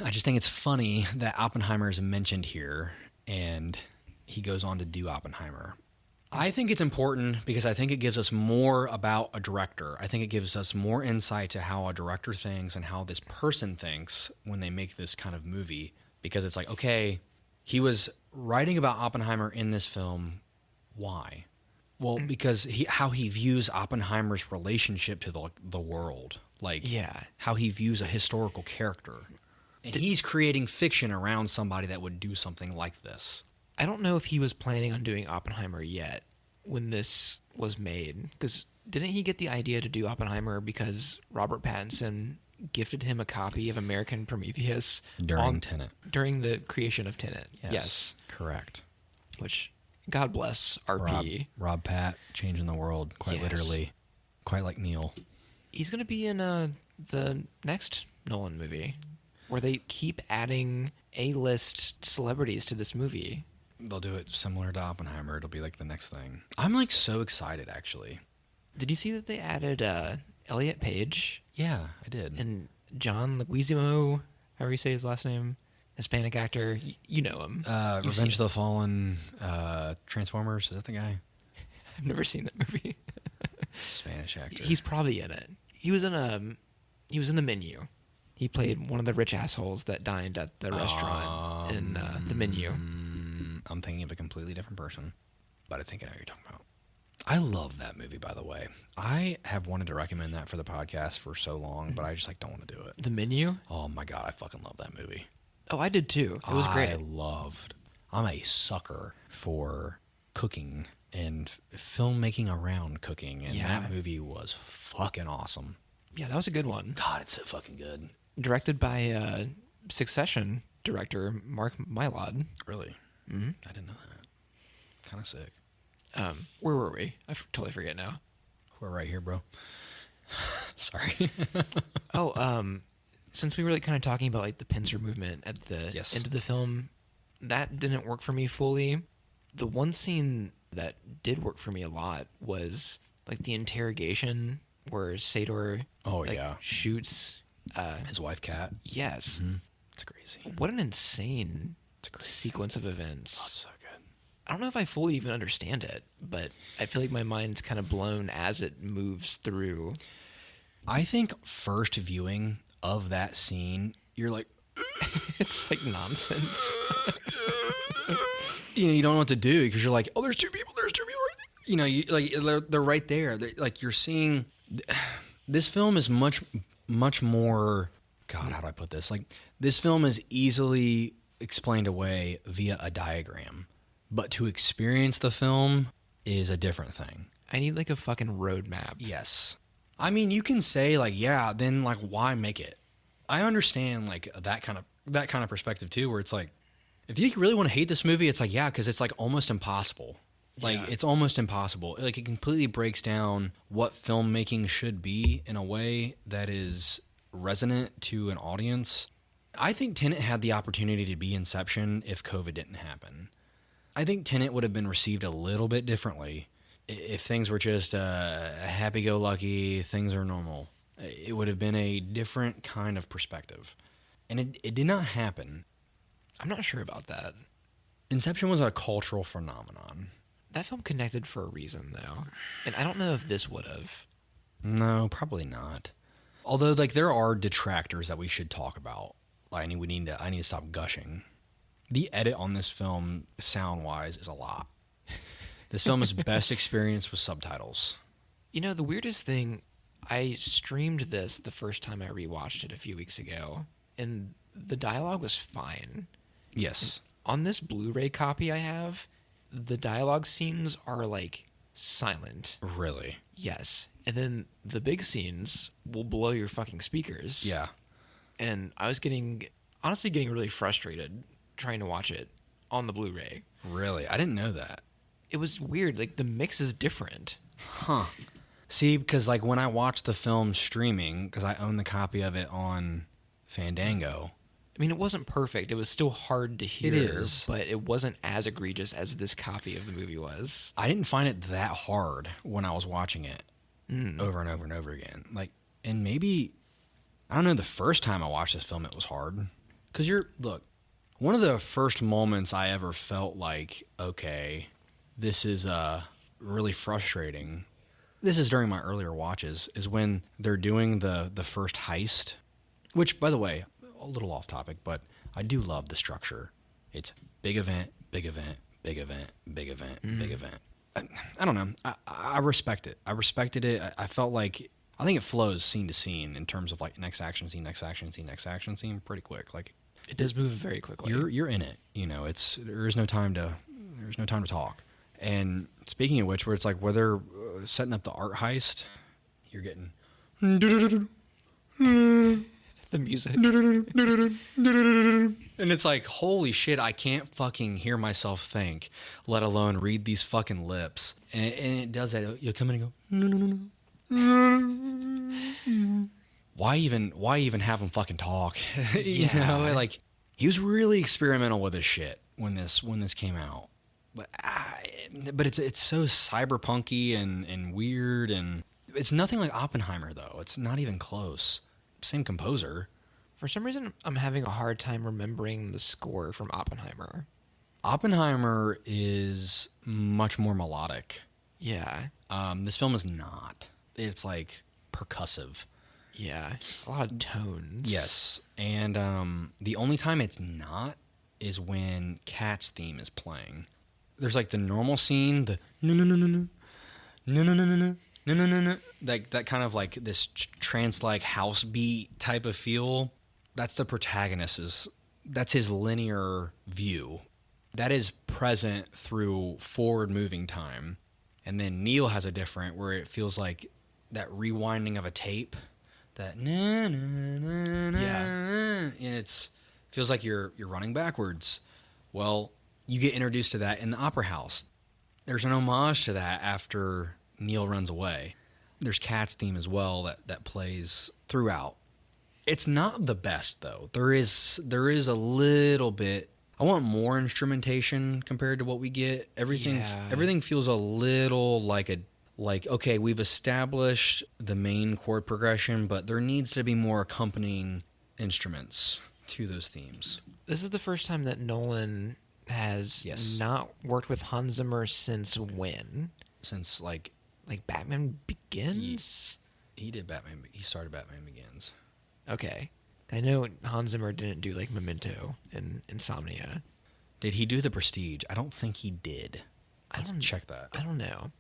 I just think it's funny that Oppenheimer is mentioned here, and he goes on to do Oppenheimer. I think it's important because I think it gives us more about a director. I think it gives us more insight to how a director thinks and how this person thinks when they make this kind of movie. Because it's okay, he was writing about Oppenheimer in this film. Why? Well, because how he views Oppenheimer's relationship to the world. How he views a historical character. And he's creating fiction around somebody that would do something like this. I don't know if he was planning on doing Oppenheimer yet when this was made. Because didn't he get the idea to do Oppenheimer because Robert Pattinson gifted him a copy of American Prometheus During Tenet. During the creation of Tenet. Yes. Correct. Which, God bless RP. Rob Pat, changing the world, quite literally. Quite like Neil. He's going to be in the next Nolan movie where they keep adding A-list celebrities to this movie. They'll do it similar to Oppenheimer. It'll be the next thing. I'm so excited, actually. Did you see that they added Elliot Page? Yeah, I did. And John Leguizamo, however you say his last name, Hispanic actor. You know him. Revenge of the Fallen, Transformers. Is that the guy? I've never seen that movie. Spanish actor. He's probably in it. He was in The Menu. He played one of the rich assholes that dined at the restaurant in The Menu. I'm thinking of a completely different person, but I think I know who you're talking about. I love that movie, by the way. I have wanted to recommend that for the podcast for so long, but I just don't want to do it. The Menu? Oh my God, I fucking love that movie. Oh, I did too. It was great. I'm a sucker for cooking and filmmaking around cooking, and that movie was fucking awesome. Yeah, that was a good one. God, it's so fucking good. Directed by Succession director Mark Mylod. Really? Mm-hmm. I didn't know that. Kind of sick. Where were we? I totally forget now. We're right here, bro. Sorry. Since we were kind of talking about the pincer movement at the end of the film, that didn't work for me fully. The one scene that did work for me a lot was like the interrogation where Sador shoots his wife Kat. Yes. Mm-hmm. It's crazy. What an insane sequence of events. Oh, it's so good. I don't know if I fully even understand it, but I feel like my mind's kind of blown as it moves through. I think first viewing of that scene, you're like, it's like nonsense. You don't know what to do because you're like, oh, there's two people right there. They're right there. Like you're seeing, this film is much more, God, how do I put this? Like this film is easily explained away via a diagram, but to experience the film is a different thing. I need like a fucking roadmap. Yes. I mean, you can say like, yeah, then like why make it? I understand like that kind of perspective too, where it's like, if you really want to hate this movie, it's like, yeah, because it's like almost impossible. Like it's almost impossible. Like it completely breaks down what filmmaking should be in a way that is resonant to an audience. I think Tenet had the opportunity to be Inception if COVID didn't happen. I think Tenet would have been received a little bit differently if things were just happy-go-lucky, things are normal. It would have been a different kind of perspective. And it did not happen. I'm not sure about that. Inception was a cultural phenomenon. That film connected for a reason, though. And I don't know if this would have. No, probably not. Although, like, there are detractors that we should talk about. I need to stop gushing. The edit on this film, sound-wise, is a lot. This film is best experienced with subtitles. You know, the weirdest thing, I streamed this the first time I rewatched it a few weeks ago, and the dialogue was fine. Yes. On this Blu-ray copy I have, the dialogue scenes are, like, silent. Really? Yes. And then the big scenes will blow your fucking speakers. Yeah. And I was honestly getting really frustrated trying to watch it on the Blu-ray. Really? I didn't know that. It was weird. Like, the mix is different. Huh. See, because, like, when I watched the film streaming, because I own the copy of it on Fandango. I mean, it wasn't perfect. It was still hard to hear. It is. But it wasn't as egregious as this copy of the movie was. I didn't find it that hard when I was watching it over and over and over again. Like, and maybe, I don't know, the first time I watched this film, it was hard. Because look, one of the first moments I ever felt like, okay, this is really frustrating. This is during my earlier watches, is when they're doing the first heist. Which, by the way, a little off topic, but I do love the structure. It's big event, big event, big event, big event, big event. I don't know. I respect it. I respected it. I felt like, I think it flows scene to scene in terms of like next action scene, next action scene, next action scene pretty quick. Like it does move very quickly. You're in it. You know, there's no time to talk. And speaking of which, where it's like where they're setting up the art heist, you're getting the music. And it's like, holy shit, I can't fucking hear myself think, let alone read these fucking lips. And it does that. You'll come in and go, why even have him fucking talk? You know, like, he was really experimental with his shit when this came out. But it's so cyberpunky and weird, and it's nothing like Oppenheimer, though. It's not even close. Same composer. For some reason, I'm having a hard time remembering the score from Oppenheimer. Oppenheimer is much more melodic. Yeah. This film is not. It's like percussive. Yeah. A lot of tones. Yes. And the only time it's not is when Kat's theme is playing. There's like the normal scene, the no, like that kind of like this trance-like house beat type of feel. That's the protagonist's. That's his linear view. That is present through forward-moving time, and then Neil has a different where it feels like that rewinding of a tape. That na na na na, and it feels like you're running backwards. Well, you get introduced to that in the opera house. There's an homage to that after Neil runs away. There's Kat's theme as well that plays throughout. It's not the best though. There is a little bit. I want more instrumentation compared to what we get. Everything Yeah. everything feels a little like okay, we've established the main chord progression, but there needs to be more accompanying instruments to those themes. This is the first time that Nolan has Yes. not worked with Hans Zimmer since when? Since like Like Batman Begins? he did Batman, he started Batman Begins. Okay. I know Hans Zimmer didn't do like Memento and Insomnia. Did he do The Prestige? I don't think he did. Let's check that. I don't know.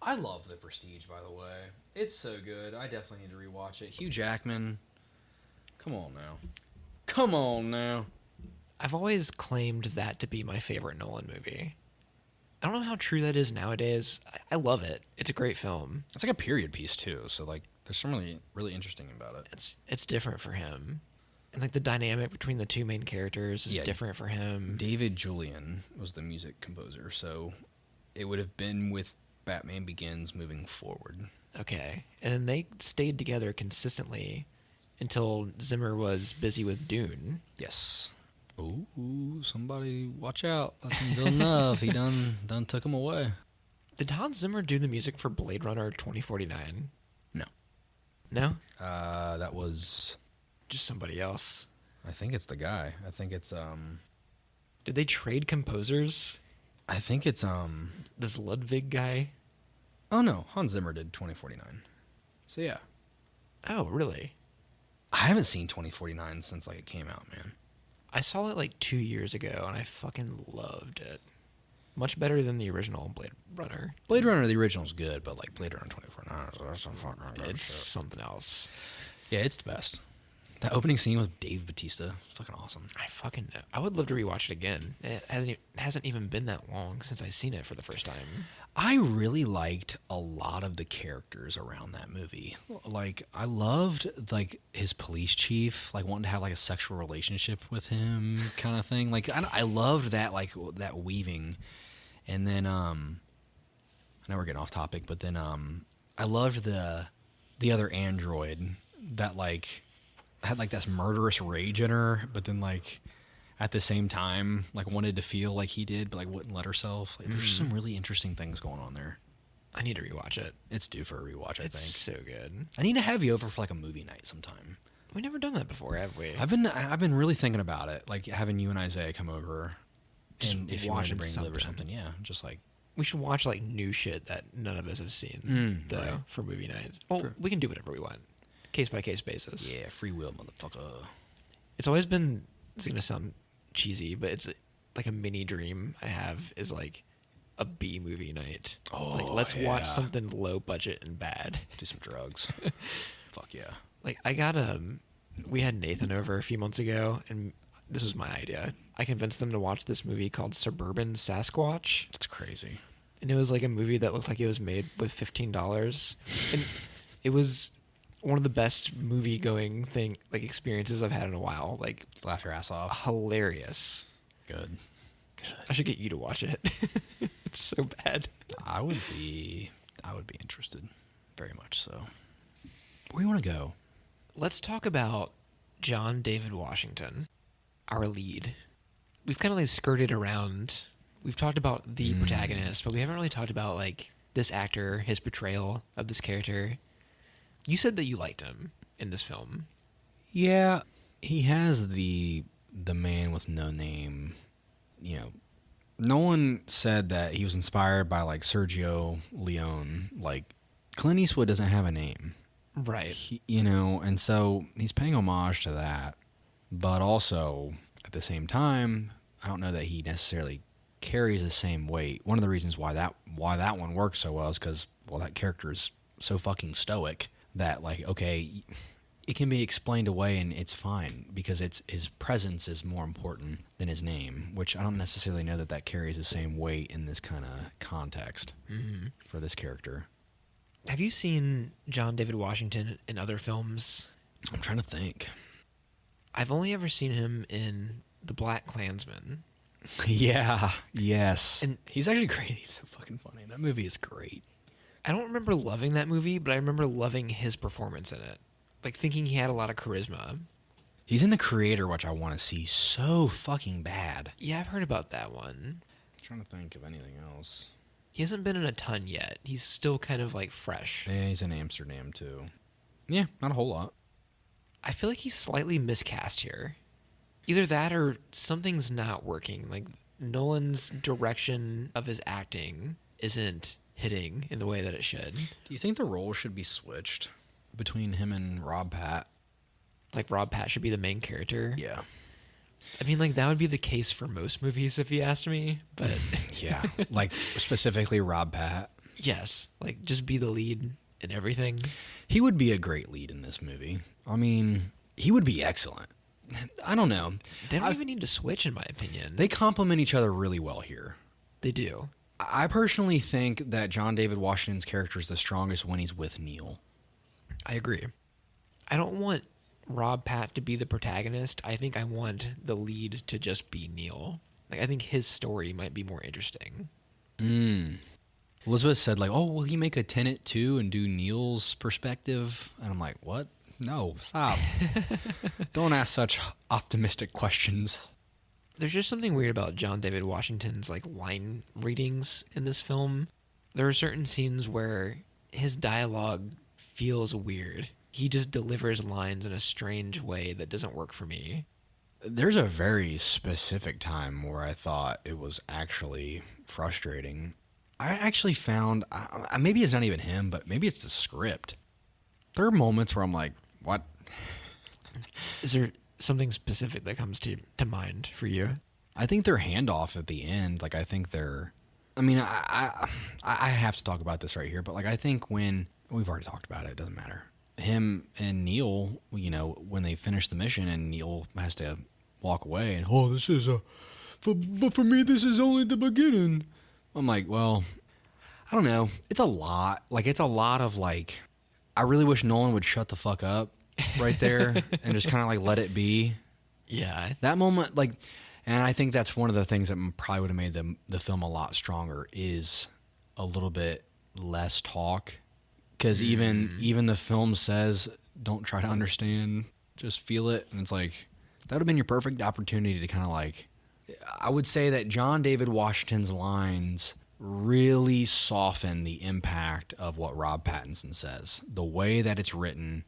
I love The Prestige, by the way. It's so good. I definitely need to rewatch it. Hugh Jackman. Come on now. Come on now. I've always claimed that to be my favorite Nolan movie. I don't know how true that is nowadays. I love it. It's a great film. It's like a period piece too, so like there's something really interesting about it. It's different for him. And like the dynamic between the two main characters is different for him. David Julian was the music composer, so it would have been with Batman Begins moving forward. Okay. And then they stayed together consistently until Zimmer was busy with Dune. Yes. Ooh, somebody watch out. Villeneuve, he done took him away. Did Hans Zimmer do the music for Blade Runner 2049? No. No? That was, Just somebody else. I think it's the guy. I think it's Did they trade composers? This Ludwig guy? Oh no, Hans Zimmer did 2049. So yeah. Oh, really? I haven't seen 2049 since like it came out, man. I saw it like 2 years ago, and I fucking loved it. Much better than the original Blade Runner. Blade Runner, the original's good, but like Blade Runner 2049, that's some fucking good It's shit. something else. Yeah, it's the best. That opening scene with Dave Bautista, fucking awesome. I would love to rewatch it again. It hasn't even been that long since I've seen it for the first time. I really liked a lot of the characters around that movie. Like, I loved like his police chief, like wanting to have like a sexual relationship with him, kind of thing. Like, I loved that, like that weaving. And then, I know we're getting off topic, but then, I loved the other android that like had like this murderous rage in her, but then like at the same time like wanted to feel like he did, but like wouldn't let herself. Like, there's some really interesting things going on there. I need to rewatch it. It's due for a rewatch, I It's think. so good. I need to have you over for like a movie night sometime. We've never done that before, have we? I've been really thinking about it, like having you and Isaiah come over, Just and if you wanted to watching bring Liv or something. something, yeah, just like We should watch like new shit that none of us have seen, though, right. for movie nights. Well, we can do whatever we want, case by case basis. yeah, free will, motherfucker. It's always been. It's gonna sound cheesy, but it's like a mini dream I have is like a B movie night. Like let's watch yeah. something low budget and bad. Do some drugs. Fuck yeah. Like I got we had Nathan over a few months ago, and this was my idea. I convinced them to watch this movie called Suburban Sasquatch. That's crazy. And it was like a movie that looked like it was made with $15, and it was one of the best movie going experiences I've had in a while. Like Laugh your ass off. hilarious. Good. I should get you to watch it. It's so bad. I would be interested, very much so. Where do you want to go? Let's talk about John David Washington, our lead. We've kind of like skirted around. We've talked about the protagonist, but we haven't really talked about like this actor, his portrayal of this character. You said that you liked him in this film. Yeah, he has the man with no name. You know, no one said that he was inspired by like Sergio Leone. Like Clint Eastwood doesn't have a name, Right. and so he's paying homage to that. But also at the same time, I don't know that he necessarily carries the same weight. One of the reasons why that one works so well is because that character is so fucking stoic that like okay, it can be explained away and it's fine because his presence is more important than his name, which I don't necessarily know that carries the same weight in this kind of context for this character. Have you seen John David Washington in other films? I'm trying to think. I've only ever seen him in The Black Klansman. Yeah. Yes. And- he's actually great. He's so fucking funny. That movie is great. I don't remember loving that movie, but I remember loving his performance in it. Like thinking he had a lot of charisma. He's in The Creator, which I want to see so fucking bad. Yeah, I've heard about that one. I'm trying to think of anything else. He hasn't been in a ton yet. He's still kind of like fresh. Yeah, he's in Amsterdam too. Yeah, not a whole lot. I feel like he's slightly miscast here. Either that or something's not working. Like Nolan's direction of his acting isn't hitting in the way that it should. Do you think the role should be switched between him and Rob Pat? Like Rob Pat should be the main character? Yeah. I mean, like that would be the case for most movies if you asked me, but... Yeah, like specifically Rob Pat. Yes, like just be the lead in everything. He would be a great lead in this movie. I mean, he would be excellent. I don't know. They don't even need to switch, in my opinion. They complement each other really well here. They do. I personally think that John David Washington's character is the strongest when he's with Neil. I agree. I don't want Rob Pat to be the protagonist. I think I want the lead to just be Neil. Like I think his story might be more interesting. Elizabeth said, like, oh, will he make a Tenet too and do Neil's perspective? And I'm like, what? No, stop. Don't ask such optimistic questions. There's just something weird about John David Washington's like line readings in this film. There are certain scenes where his dialogue feels weird. He just delivers lines in a strange way that doesn't work for me. There's a very specific time where I thought it was actually frustrating. I actually found, maybe it's not even him, but maybe it's the script. There are moments where I'm like, what? Is there something specific that comes to mind for you? I think their handoff at the end, like I think they're, I mean, I have to talk about this right here, but like I think when, we've already talked about it, it doesn't matter. Him and Neil, you know, when they finish the mission and Neil has to walk away and, oh, this is but for me, this is only the beginning. I'm like, well, I don't know. It's a lot. Like, it's a lot of like, I really wish Nolan would shut the fuck up right there and just kind of like let it be. Yeah. That moment, like, and I think that's one of the things that probably would have made the film a lot stronger is a little bit less talk. Because even the film says, don't try to understand, just feel it. And it's like, that would have been your perfect opportunity to kind of like, I would say that John David Washington's lines really soften the impact of what Rob Pattinson says. The way that it's written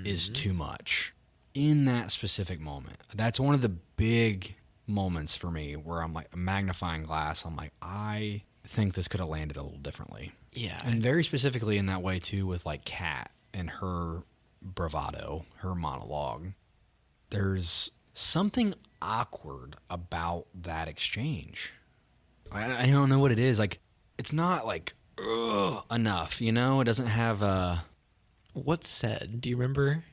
is too much in that specific moment. That's one of the big moments for me where I'm like a magnifying glass. I'm like, I think this could have landed a little differently. Yeah. And very specifically in that way, too, with, like, Kat and her bravado, her monologue. There's something awkward about that exchange. I don't know what it is. Like, it's not, like, enough, you know? It doesn't have a... What's said? Do you remember?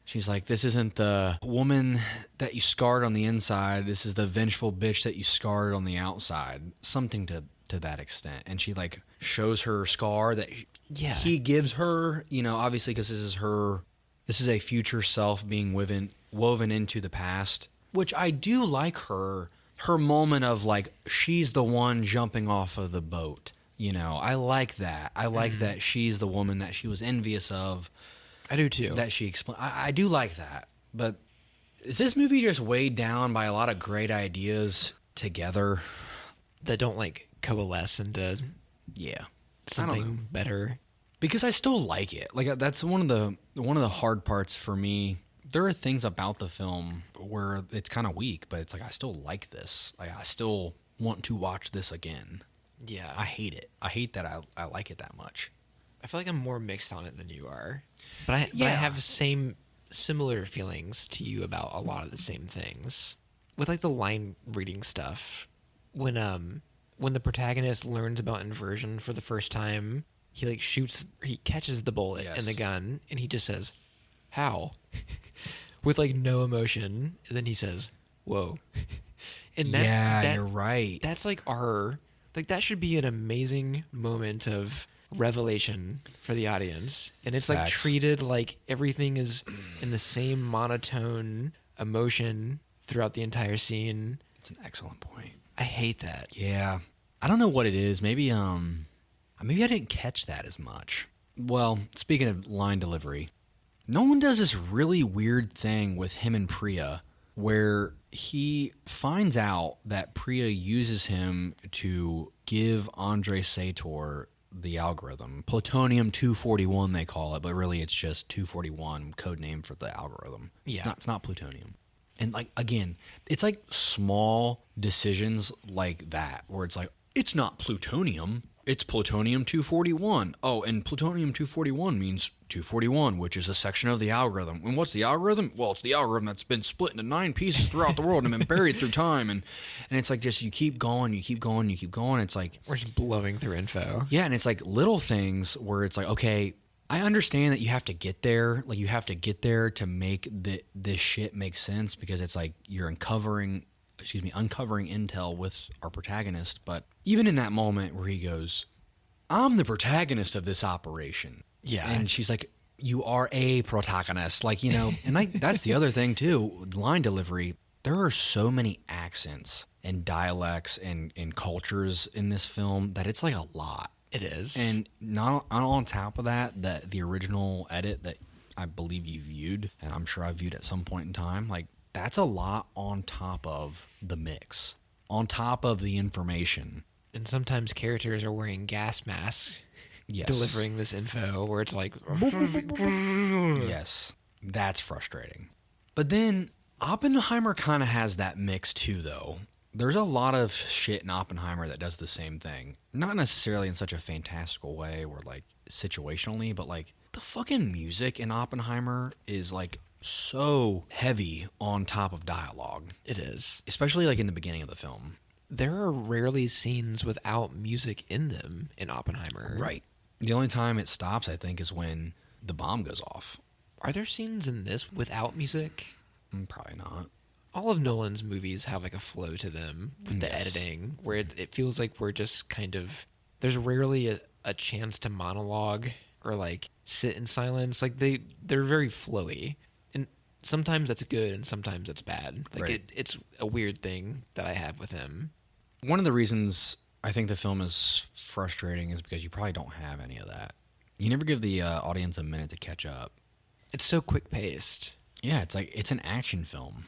She's like, this isn't the woman that you scarred on the inside. This is the vengeful bitch that you scarred on the outside. Something to that extent. And she like shows her scar that he gives her, you know, obviously because this is a future self being woven into the past, which I do like her moment of like, she's the one jumping off of the boat. You know, I like that. I like that she's the woman that she was envious of. I do too. That she explained. I do like that. But is this movie just weighed down by a lot of great ideas together that don't like coalesce into something better? Because I still like it. Like that's one of the hard parts for me. There are things about the film where it's kind of weak, but it's like I still like this. Like I still want to watch this again. Yeah. I hate it. I hate that I like it that much. I feel like I'm more mixed on it than you are. But I have similar feelings to you about a lot of the same things. With like the line reading stuff, when the protagonist learns about inversion for the first time, he catches the bullet in the gun and he just says, "How?" with like no emotion, and then he says, "Whoa." And you're right. That's like that should be an amazing moment of revelation for the audience, and it's like treated like everything is in the same monotone emotion throughout the entire scene. It's an excellent point. I hate that. Yeah, I don't know what it is. Maybe I didn't catch that as much. Well, speaking of line delivery, Nolan does this really weird thing with him and Priya where he finds out that Priya uses him to give Andrei Sator the algorithm. Plutonium-241 they call it, but really it's just 241, code name for the algorithm. Yeah. It's not plutonium. And like, again, it's like small decisions like that where it's like, it's not plutonium, it's plutonium-241. Oh, and plutonium-241 means 241, which is a section of the algorithm. And what's the algorithm? Well, it's the algorithm that's been split into 9 pieces throughout the world and been buried through time. And it's like just you keep going, you keep going, you keep going. It's like... We're just blowing through info. Yeah, and it's like little things where it's like, okay, I understand that you have to get there. Like, you have to get there to make this shit make sense because it's like you're uncovering intel with our protagonist. But even in that moment where he goes, I'm the protagonist of this operation. Yeah. And she's like, you are a protagonist. Like, you know, and like that's the other thing too, line delivery. There are so many accents and dialects and cultures in this film that it's like a lot. It is. And not on top of that, the original edit that I believe you viewed, and I'm sure I viewed at some point in time, like that's a lot on top of the mix, on top of the information. And sometimes characters are wearing gas masks, Yes. delivering this info where it's like... Yes, that's frustrating. But then Oppenheimer kind of has that mix too, though. There's a lot of shit in Oppenheimer that does the same thing. Not necessarily in such a fantastical way or like situationally, but like the fucking music in Oppenheimer is like so heavy on top of dialogue. It is. Especially like in the beginning of the film. There are rarely scenes without music in them in Oppenheimer. Right. The only time it stops, I think, is when the bomb goes off. Are there scenes in this without music? Probably not. All of Nolan's movies have like a flow to them with the editing where it feels like we're just kind of... There's rarely a chance to monologue or like sit in silence. Like they're very flowy. And sometimes that's good and sometimes that's bad. Like Right. it's a weird thing that I have with him. One of the reasons I think the film is frustrating is because you probably don't have any of that. You never give the audience a minute to catch up. It's so quick-paced. Yeah, it's like it's an action film.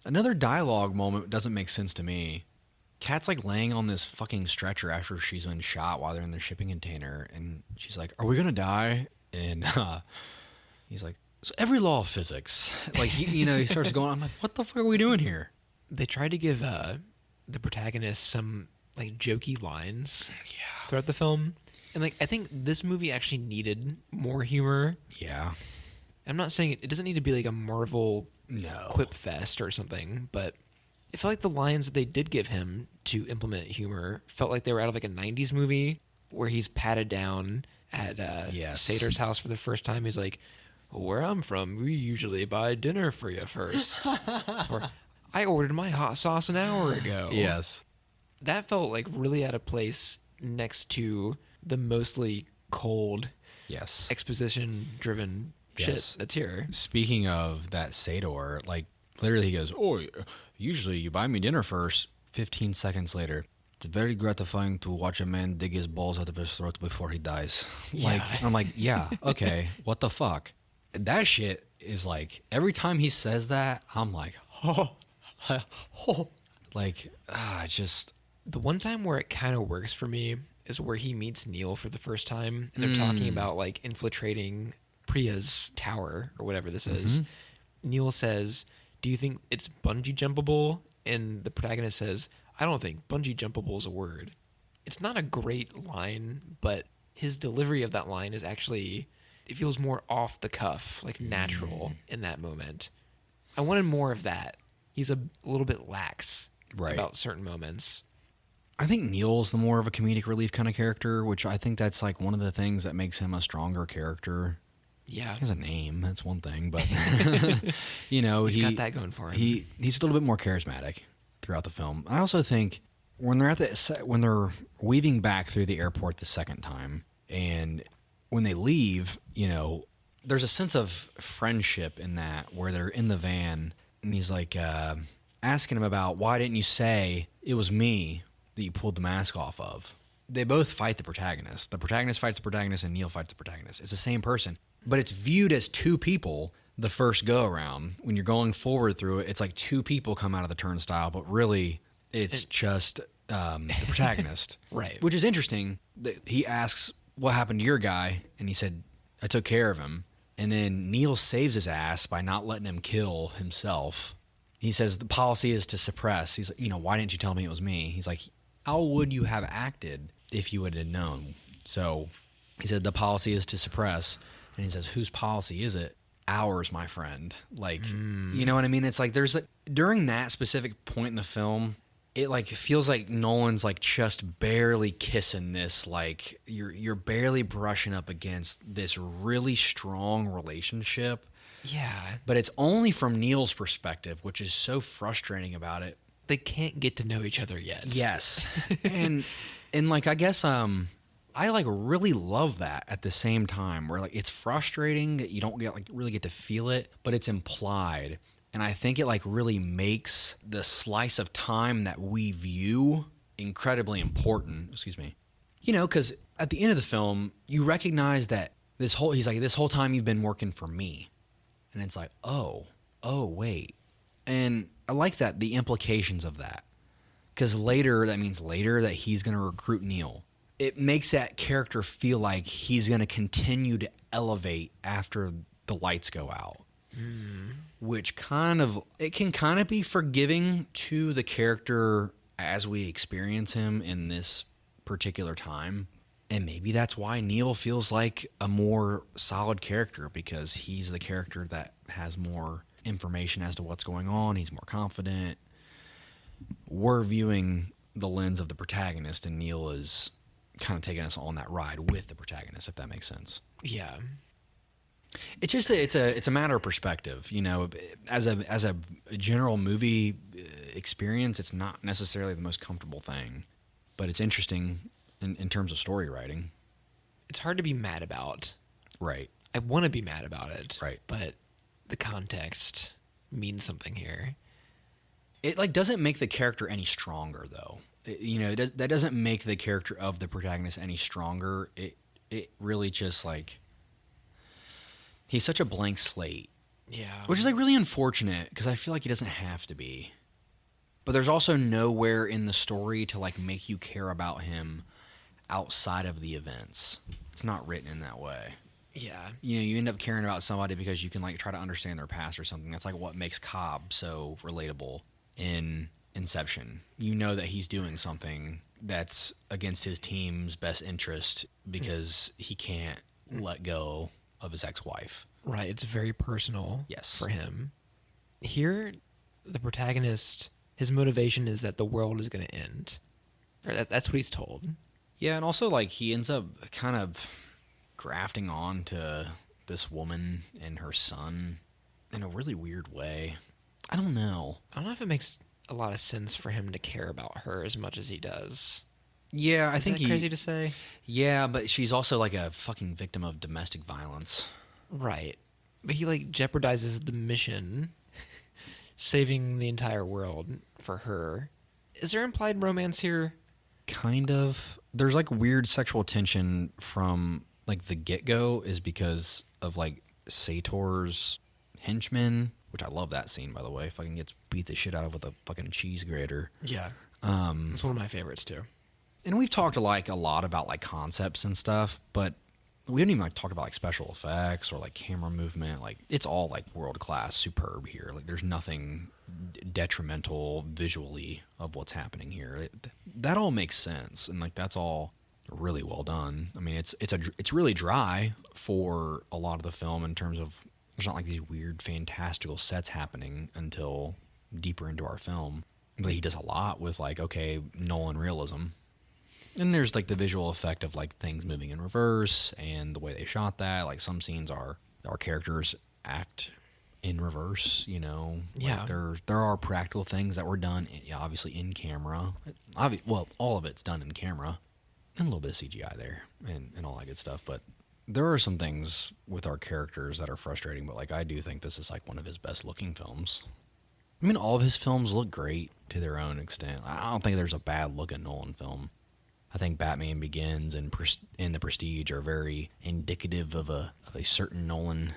Another dialogue moment doesn't make sense to me. Kat's like laying on this fucking stretcher after she's been shot while they're in their shipping container, and she's like, "Are we gonna die?" And he's like, "So every law of physics." Like he starts going. I'm like, "What the fuck are we doing here?" They tried to give the protagonist some like jokey lines throughout the film, and like I think this movie actually needed more humor. Yeah. I'm not saying it doesn't need to be like a Marvel No. quip fest or something, but it felt like the lines that they did give him to implement humor felt like they were out of like a 90s movie where he's patted down at Yes. Sator's house for the first time. He's like, "Where I'm from, we usually buy dinner for you first." Or, "I ordered my hot sauce an hour ago." Yes. That felt like really out of place next to the mostly cold, Yes. exposition-driven Yes. shit that's here. Speaking of that Sador, like literally he goes, "Oh, usually you buy me dinner first." 15 seconds later, "It's very gratifying to watch a man dig his balls out of his throat before he dies." Like, Yeah. I'm like, yeah, okay, what the fuck? That shit is like, every time he says that, I'm like, like, just... The one time where it kind of works for me is where he meets Neil for the first time, and they're talking about like infiltrating Priya's tower or whatever this is. Neil says, "Do you think it's bungee jumpable?" And the protagonist says, "I don't think bungee jumpable is a word." It's not a great line, but his delivery of that line is actually, it feels more off the cuff, like natural in that moment. I wanted more of that. He's a little bit lax about certain moments. I think Neil's the more of a comedic relief kind of character, which I think that's like one of the things that makes him a stronger character. Yeah. He has a name, that's one thing, but he's got that going for him. He's a little bit more charismatic throughout the film. I also think when they're when they're weaving back through the airport the second time, and when they leave, there's a sense of friendship in that where they're in the van, and he's like asking him about, why didn't you say it was me that you pulled the mask off of? they both fight the protagonist. The protagonist fights the protagonist, and Neil fights the protagonist. It's the same person, but it's viewed as two people the first go around. When you're going forward through it, it's like two people come out of the turnstile, but really it's just the protagonist. Right. Which is interesting. He asks, what happened to your guy? And he said, I took care of him. And then Neil saves his ass by not letting him kill himself. He says the policy is to suppress. He's like, why didn't you tell me it was me? He's like, how would you have acted if you would have known? So he said the policy is to suppress. And he says, whose policy is it? Ours, my friend. Like, you know what I mean? It's like during that specific point in the film, it like feels like Nolan's like just barely kissing this, like you're barely brushing up against this really strong relationship. Yeah. But it's only from Neil's perspective, which is so frustrating about it. They can't get to know each other yet. Yes. and like I guess I like really love that at the same time, where like it's frustrating that you don't really get to feel it, but it's implied. And I think it like really makes the slice of time that we view incredibly important. Excuse me. Because at the end of the film, you recognize that this whole time you've been working for me. And it's like, oh, wait. And I like that, the implications of that. Because that means later that he's going to recruit Neil. It makes that character feel like he's going to continue to elevate after the lights go out. Which it can kind of be forgiving to the character as we experience him in this particular time. And maybe that's why Neil feels like a more solid character, because he's the character that has more information as to what's going on. He's more confident. We're viewing the lens of the protagonist, and Neil is kind of taking us on that ride with the protagonist, if that makes sense. Yeah. It's just it's a matter of perspective, As a general movie experience, it's not necessarily the most comfortable thing, but it's interesting in terms of story writing. It's hard to be mad about. Right. I want to be mad about it. Right. But the context means something here. It like doesn't make the character any stronger, though. That doesn't make the character of the protagonist any stronger. It really just like. He's such a blank slate. Yeah. Which is like really unfortunate, because I feel like he doesn't have to be. But there's also nowhere in the story to like make you care about him outside of the events. It's not written in that way. Yeah. You end up caring about somebody because you can like try to understand their past or something. That's like what makes Cobb so relatable in Inception. You know that he's doing something that's against his team's best interest because he can't let go of his ex-wife. Right. It's very personal. Yes. For him. Here, the protagonist, his motivation is that the world is going to end. Or that's what he's told. Yeah, and also like he ends up kind of grafting on to this woman and her son in a really weird way. I don't know. I don't know if it makes a lot of sense for him to care about her as much as he does. Yeah, I think Is that crazy to say? Yeah, but she's also like a fucking victim of domestic violence. Right. But he like jeopardizes the mission, saving the entire world for her. Is there implied romance here? Kind of. There's like weird sexual tension from like the get-go, is because of like Sator's henchman, which I love that scene, by the way. Fucking gets beat the shit out of with a fucking cheese grater. Yeah. It's one of my favorites too. And we've talked a lot about like concepts and stuff, but we haven't even like talked about like special effects or like camera movement. Like it's all like world class, superb here. Like there's nothing detrimental visually of what's happening here. That all makes sense, and like that's all really well done. I mean, it's really dry for a lot of the film in terms of there's not like these weird fantastical sets happening until deeper into our film. But he does a lot with like Nolan realism. And there's like the visual effect of like things moving in reverse and the way they shot that. Like some scenes our characters act in reverse, Yeah. Like there are practical things that were done, obviously in camera. Well, all of it's done in camera, and a little bit of CGI there and all that good stuff. But there are some things with our characters that are frustrating. But like I do think this is like one of his best looking films. I mean, all of his films look great to their own extent. I don't think there's a bad looking Nolan film. I I think Batman Begins and The Prestige are very indicative of a certain Nolan.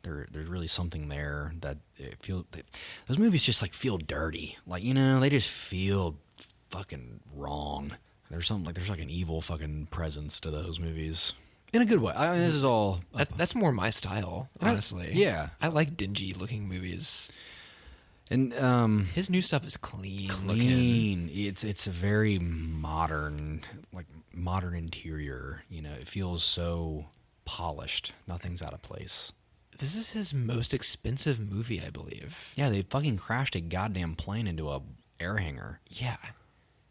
There's really something there that those movies just like feel dirty. Like, you know, they just feel fucking wrong. There's like an evil fucking presence to those movies. In a good way. I mean, this is all... That's more my style, honestly. Yeah. I like dingy-looking movies. And his new stuff is clean. It's a very modern, like modern interior. You know, it feels so polished. Nothing's out of place. This is his most expensive movie, I believe. Yeah, they fucking crashed a goddamn plane into a air hangar. Yeah.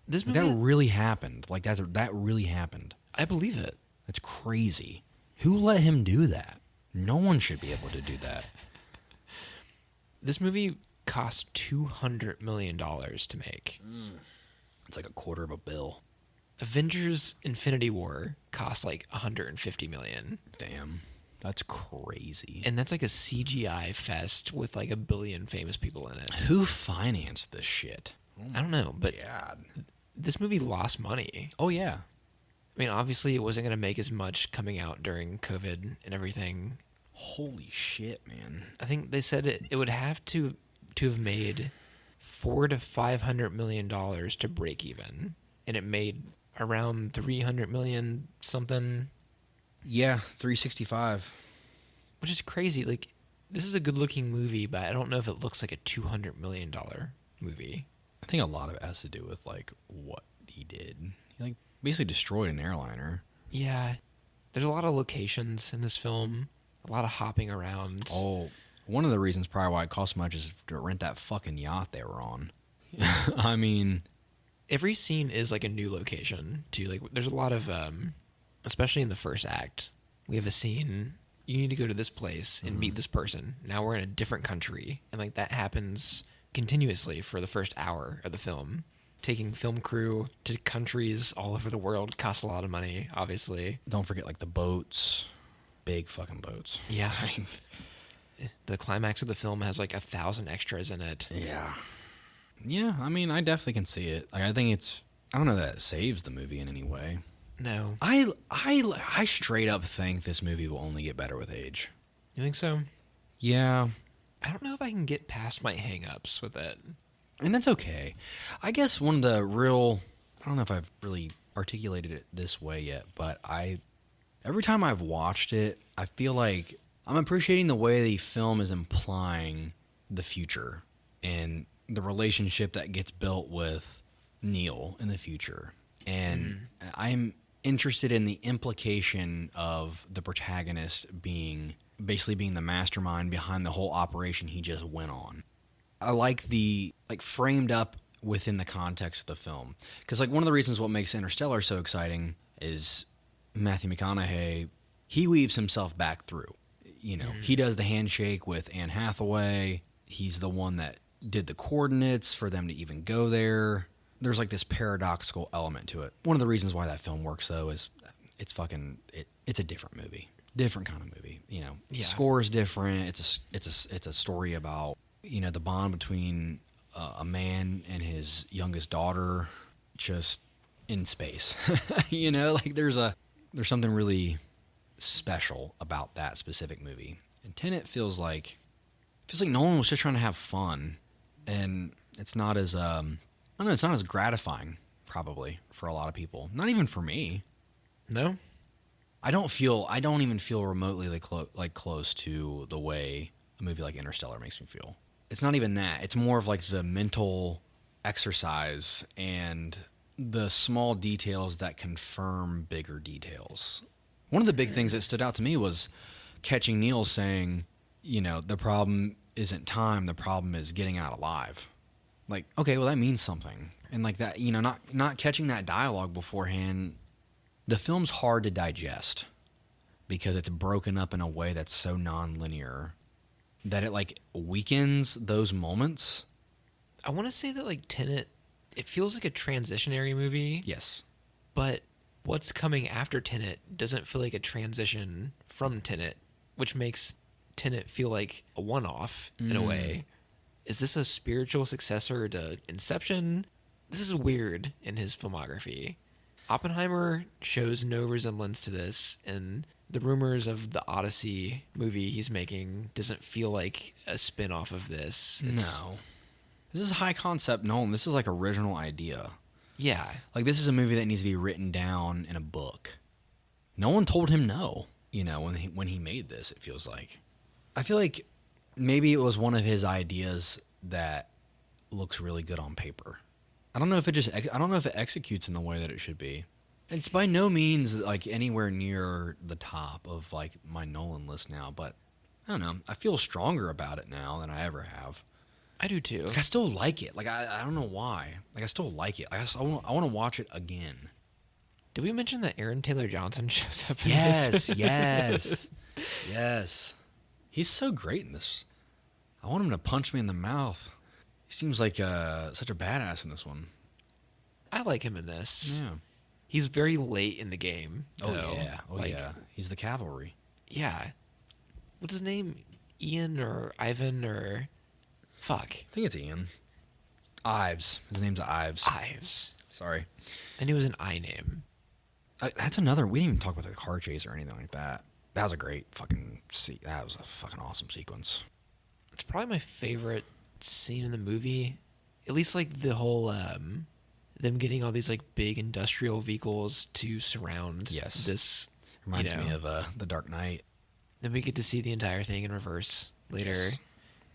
This movie... That really happened. Like, that really happened. I believe it. That's crazy. Who let him do that? No one should be able to do that. This movie cost $200 million to make. It's like a quarter of a bill. Avengers Infinity War cost like $150 million. Damn. That's crazy. And that's like a CGI fest with like 1 billion famous people in it. Who financed this shit? I don't know, but God. This movie lost money. Oh, yeah. I mean, obviously, it wasn't going to make as much coming out during COVID and everything. Holy shit, man. I think they said it would have to have made $400 to $500 million to break even. And it made around 300 million something. Yeah, 365. Which is crazy. Like, this is a good-looking movie, but I don't know if it looks like a $200 million movie. I think a lot of it has to do with, like, what he did. He, like, basically destroyed an airliner. Yeah. There's a lot of locations in this film. A lot of hopping around. Oh, one of the reasons probably why it cost so much is to rent that fucking yacht they were on. I mean... Every scene is, like, a new location, too. Like, there's a lot of... especially in the first act, we have a scene, you need to go to this place and meet this person. Now we're in a different country. And like that happens continuously for the first hour of the film. Taking film crew to countries all over the world costs a lot of money, obviously. Don't forget like the boats. Big fucking boats. Yeah. The climax of the film has like 1,000 extras in it. Yeah. Yeah, I mean, I definitely can see it. Like, I think I don't know that it saves the movie in any way. No. I straight up think this movie will only get better with age. You think so? Yeah. I don't know if I can get past my hang-ups with it. And that's okay. I guess one of the real... I don't know if I've really articulated it this way yet, but every time I've watched it, I feel like I'm appreciating the way the film is implying the future and the relationship that gets built with Neil in the future. And I'm interested in the implication of the protagonist basically being the mastermind behind the whole operation he just went on. I like framed up within the context of the film. Because like one of the reasons what makes Interstellar so exciting is Matthew McConaughey, he weaves himself back through. You know, he does the handshake with Anne Hathaway. He's the one that did the coordinates for them to even go there. There's like this paradoxical element to it. One of the reasons why that film works though is it's a different movie. Different kind of movie, you know. Yeah. Score is different. It's a story about, you know, the bond between a man and his youngest daughter just in space. You know, like there's something really special about that specific movie. And Tenet feels like Nolan was just trying to have fun, and it's not as it's not as gratifying probably for a lot of people. Not even for me. No? I don't even feel remotely close to the way a movie like Interstellar makes me feel. It's not even that. It's more of like the mental exercise and the small details that confirm bigger details. One of the big things that stood out to me was catching Neil saying, you know, the problem isn't time, the problem is getting out alive. Like, okay, well that means something. And like that, you know, not catching that dialogue beforehand. The film's hard to digest because it's broken up in a way that's so non-linear that it like weakens those moments. I want to say that like Tenet, it feels like a transitionary movie. Yes. But what's coming after Tenet doesn't feel like a transition from Tenet, which makes Tenet feel like a one-off in a way. Is this a spiritual successor to Inception? This is weird in his filmography. Oppenheimer shows no resemblance to this, and the rumors of the Odyssey movie he's making doesn't feel like a spin-off of this. No. This is high concept Nolan. This is like original idea. Yeah. Like, this is a movie that needs to be written down in a book. No one told him no, when he made this, it feels like. I feel like maybe it was one of his ideas that looks really good on paper. I don't know if it executes in the way that it should be. It's by no means like anywhere near the top of like my Nolan list now, but I don't know. I feel stronger about it now than I ever have. I do too. Like, I still like it. Like, I don't know why. Like, I still like it. I want to watch it again. Did we mention that Aaron Taylor Johnson shows up in Yes, this? yes. He's so great in this. I want him to punch me in the mouth. He seems like such a badass in this one. I like him in this. Yeah. He's very late in the game. Oh, though. yeah. Oh, Like, yeah. He's the cavalry. Yeah. What's his name? Ian or Ivan or... Fuck. I think it's Ian. Ives. His name's Ives. Ives. Sorry. I knew it was an I name. That's another... We didn't even talk about the car chase or anything like that. That was a great fucking... That was a fucking awesome sequence. It's probably my favorite scene in the movie. At least like the whole... them getting all these like big industrial vehicles to surround this. Reminds me of The Dark Knight. Then we get to see the entire thing in reverse later. Yes.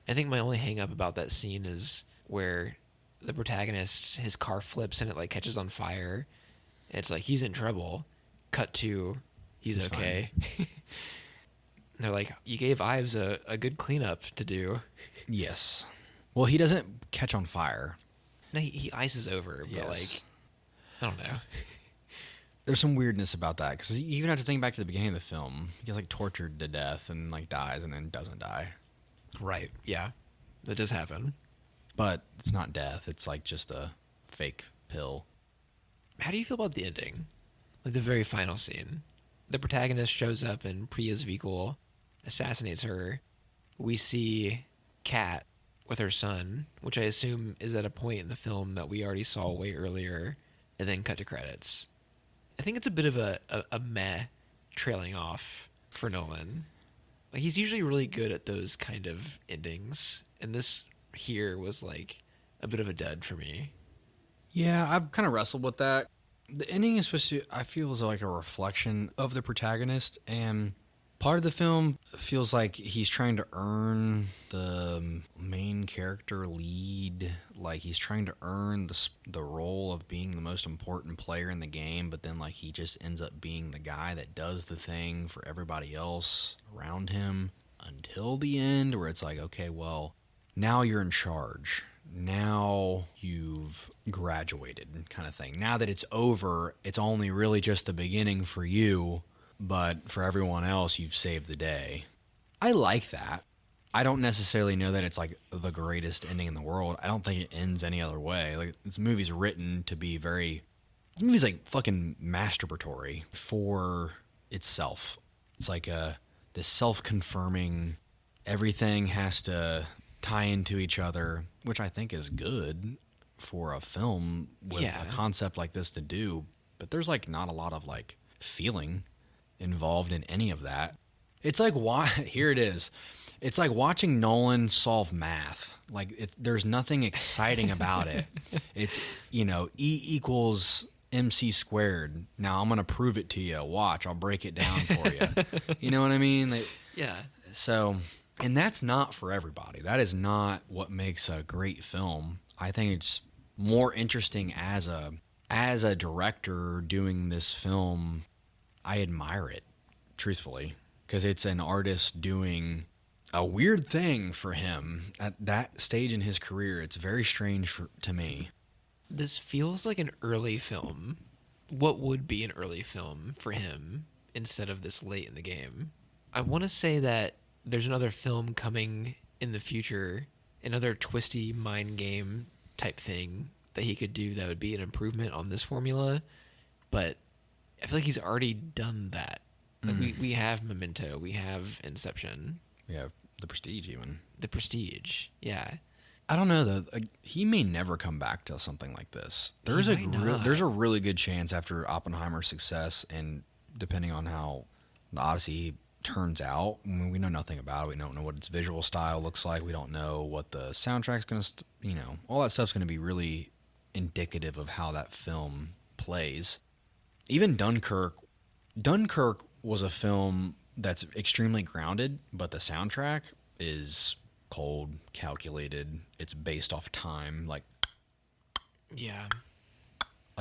I think my only hang up about that scene is where the protagonist, his car flips and it like catches on fire. And it's like he's in trouble. Cut to he's okay. They're like, you gave Ives a good cleanup to do. Yes. Well, he doesn't catch on fire. No, he ices over, but Yes. like, I don't know. There's some weirdness about that because you even have to think back to the beginning of the film. He gets like tortured to death and like dies and then doesn't die. Right. Yeah. That does happen. But it's not death. It's like just a fake pill. How do you feel about the ending? Like the very final scene. The protagonist shows up in Priya's vehicle, assassinates her. We see Kat with her son, which I assume is at a point in the film that we already saw way earlier, and then cut to credits. I think it's a bit of a meh trailing off for Nolan. Like, he's usually really good at those kind of endings, and this here was like a bit of a dud for me. Yeah, I've kind of wrestled with that. The ending is supposed to, I feel, is like a reflection of the protagonist, and part of the film feels like he's trying to earn the main character lead. Like, he's trying to earn the role of being the most important player in the game, but then, like, he just ends up being the guy that does the thing for everybody else around him until the end, where it's like, okay, well, now you're in charge. Now you've graduated, kind of thing. Now that it's over, it's only really just the beginning for you, but for everyone else, you've saved the day. I like that. I don't necessarily know that it's like the greatest ending in the world. I don't think it ends any other way. Like, this movie's written to be this movie's like fucking masturbatory for itself. It's like this self-confirming, everything has to tie into each other, which I think is good for a film with a concept like this to do. But there's like not a lot of like feeling involved in any of that. It's like, here it is. It's like watching Nolan solve math. Like, there's nothing exciting about it. It's, E equals MC squared. Now I'm going to prove it to you. Watch, I'll break it down for you. You know what I mean? Yeah. So, and that's not for everybody. That is not what makes a great film. I think it's more interesting as a director doing this film. I admire it, truthfully, because it's an artist doing a weird thing for him at that stage in his career. It's very strange to me. This feels like an early film. What would be an early film for him instead of this late in the game? I want to say that there's another film coming in the future, another twisty mind game type thing that he could do that would be an improvement on this formula, but I feel like he's already done that. Like, we have Memento, we have Inception. We have The Prestige even. The Prestige, yeah. I don't know though. He may never come back to something like this. There's might a really good chance after Oppenheimer's success, and depending on how the Odyssey turns out, I mean, we know nothing about it. We don't know what its visual style looks like. We don't know what the soundtrack's going to, all that stuff's going to be really indicative of how that film plays. Even Dunkirk was a film that's extremely grounded, but the soundtrack is cold, calculated. It's based off time, like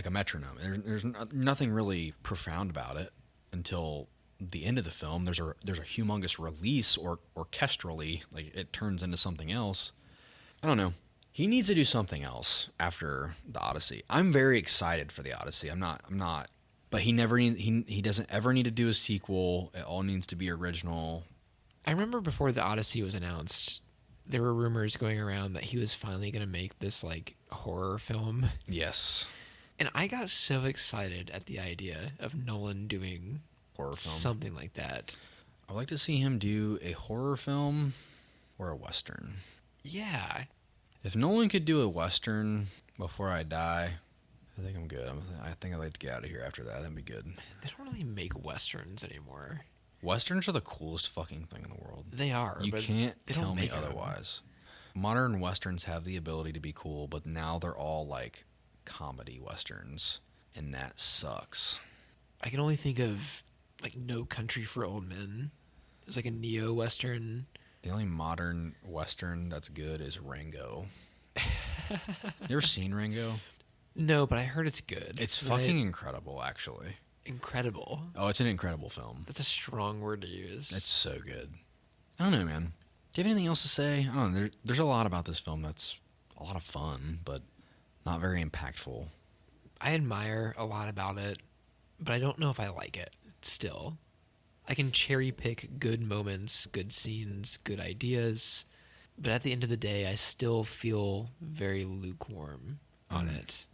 a metronome. There's nothing really profound about it until the end of the film. There's a humongous release, or orchestrally, like it turns into something else. I don't know. He needs to do something else after the Odyssey. I'm very excited for the Odyssey. I'm not. But he doesn't ever need to do a sequel. It all needs to be original. I remember before the Odyssey was announced, there were rumors going around that he was finally going to make this like horror film. Yes. And I got so excited at the idea of Nolan doing Horror film. something like that. I'd like to see him do a horror film or a Western. Yeah. If Nolan could do a Western before I die, I think I'm good. I think I'd like to get out of here after that. That'd be good. They don't really make Westerns anymore. Westerns are the coolest fucking thing in the world. They are. You can't tell me make otherwise. Modern Westerns have the ability to be cool, but now they're all like comedy Westerns, and that sucks. I can only think of like No Country for Old Men. It's like a neo-Western. The only modern Western that's good is Rango. You ever seen Rango? No, but I heard it's good. It's fucking incredible, actually. Incredible. Oh, it's an incredible film. That's a strong word to use. It's so good. I don't know, man. Do you have anything else to say? I don't know. There's a lot about this film that's a lot of fun, but not very impactful. I admire a lot about it, but I don't know if I like it still. I can cherry pick good moments, good scenes, good ideas, but at the end of the day, I still feel very lukewarm on it.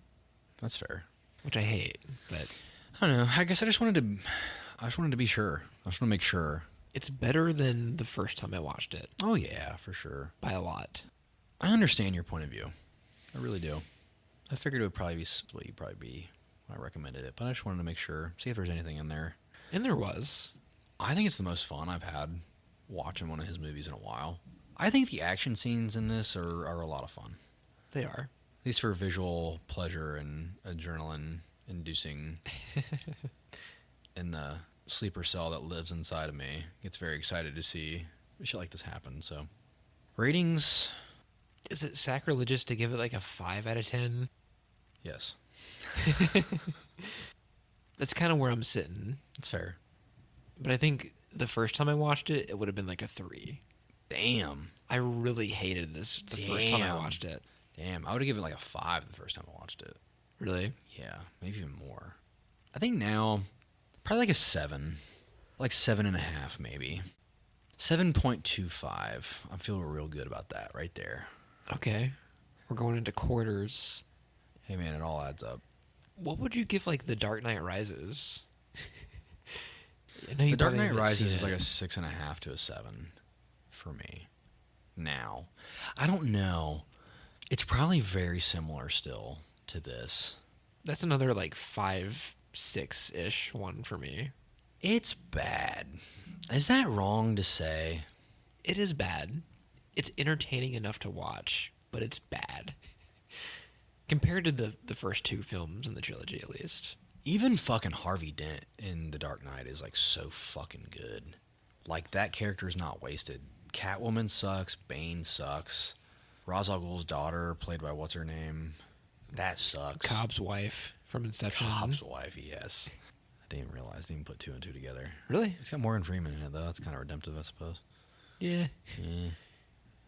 That's fair. Which I hate, but I don't know. I guess I just wanted to be sure. I just want to make sure. it's better than the first time I watched it Oh yeah, for sure. by a lot. I understand your point of view. I really do. I figured it would probably be what you'd probably be when I recommended it, but I just wanted to make sure, see if there's anything in there. And there was. I think it's the most fun I've had watching one of his movies in a while. I think the action scenes in this are a lot of fun. They are. At least for visual pleasure and adrenaline inducing in the sleeper cell that lives inside of me. Gets very excited to see shit like this happen. So ratings, Is it sacrilegious to give it like a 5 out of 10? yes. That's kind of where I'm sitting. It's fair. But I think the first time I watched it, it would have been like a 3. Damn. I really hated this the first time I watched it. Damn. I would have given it like a 5 the first time I watched it. Really? Yeah, maybe even more. I think now, probably like a 7. Like 7.5 maybe. 7.25. I feel real good about that right there. Okay. We're going into quarters. Hey man, it all adds up. What would you give like The Dark Knight Rises? I know The you Dark probably Knight haven't Rises seen is like it. a 6.5 to a 7 for me. Now, I don't know. It's probably very similar still to this. That's another like 5, 6-ish one for me. It's bad. Is that wrong to say? It is bad. It's entertaining enough to watch, but it's bad. Compared to the first 2 films in the trilogy, at least. Even fucking Harvey Dent in The Dark Knight is like so fucking good. Like that character is not wasted. Catwoman sucks. Bane sucks. Ra's al Ghul's daughter, played by what's her name, that sucks. Cobb's wife from Inception. Cobb's wife, yes. I didn't even realize. Didn't even put 2 and 2 together. Really? It's got Morgan Freeman in it though. That's kind of redemptive, I suppose. Yeah. Yeah,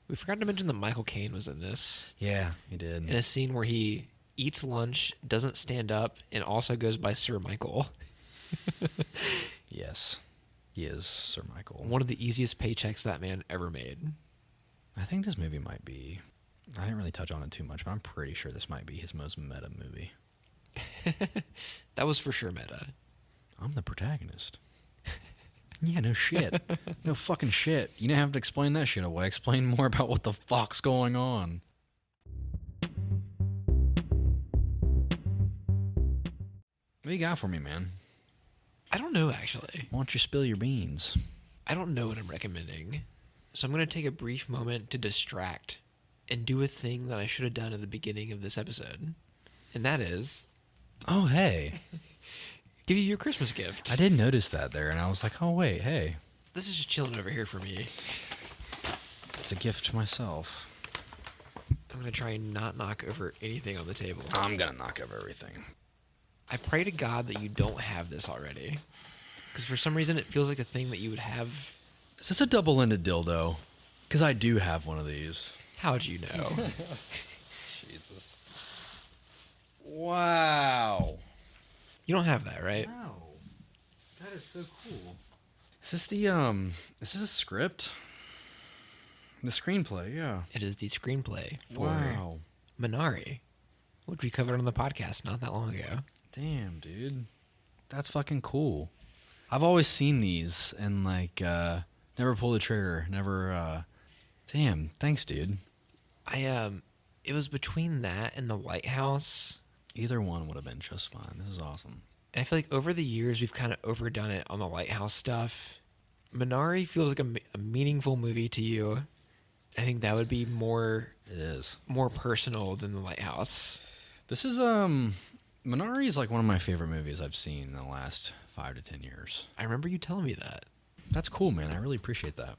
We forgot to mention that Michael Caine was in this. yeah, he did. In a scene where he eats lunch, doesn't stand up, and also goes by Sir Michael. Yes, he is Sir Michael. One of the easiest paychecks that man ever made. I think this movie might be. I didn't really touch on it too much, but I'm pretty sure this might be his most meta movie. That was for sure meta. I'm the protagonist. Yeah, no shit. No fucking shit. You didn't have to explain that shit away. Explain more about what the fuck's going on. What you got for me, man? I don't know, actually. Why don't you spill your beans? I don't know what I'm recommending. So I'm going to take a brief moment to distract and do a thing that I should have done at the beginning of this episode. And that is... Oh, hey. give you your Christmas gift. I did notice that there, and I was like, oh, wait, hey. This is just chilling over here for me. It's a gift to myself. I'm going to try and not knock over anything on the table. I'm going to knock over everything. I pray to God that you don't have this already. Because for some reason, it feels like a thing that you would have. Is this a double-ended dildo? Because I do have one of these. How'd you know? Jesus. Wow. You don't have that, right? Wow. That is so cool. Is this the, is this a script? The screenplay, yeah. It is the screenplay for Wow. Minari, which we covered on the podcast not that long ago. Damn, dude. That's fucking cool. I've always seen these and, like, never pulled the trigger. Never, damn, thanks, dude. It was between that and The Lighthouse. Either one would have been just fine. This is awesome. And I feel like over the years, we've kind of overdone it on the Lighthouse stuff. Minari feels like a meaningful movie to you. I think that would be more... It is. More personal than The Lighthouse. This is, Minari is like one of my favorite movies I've seen in the last 5 to 10 years. I remember you telling me that. That's cool, man. I really appreciate that.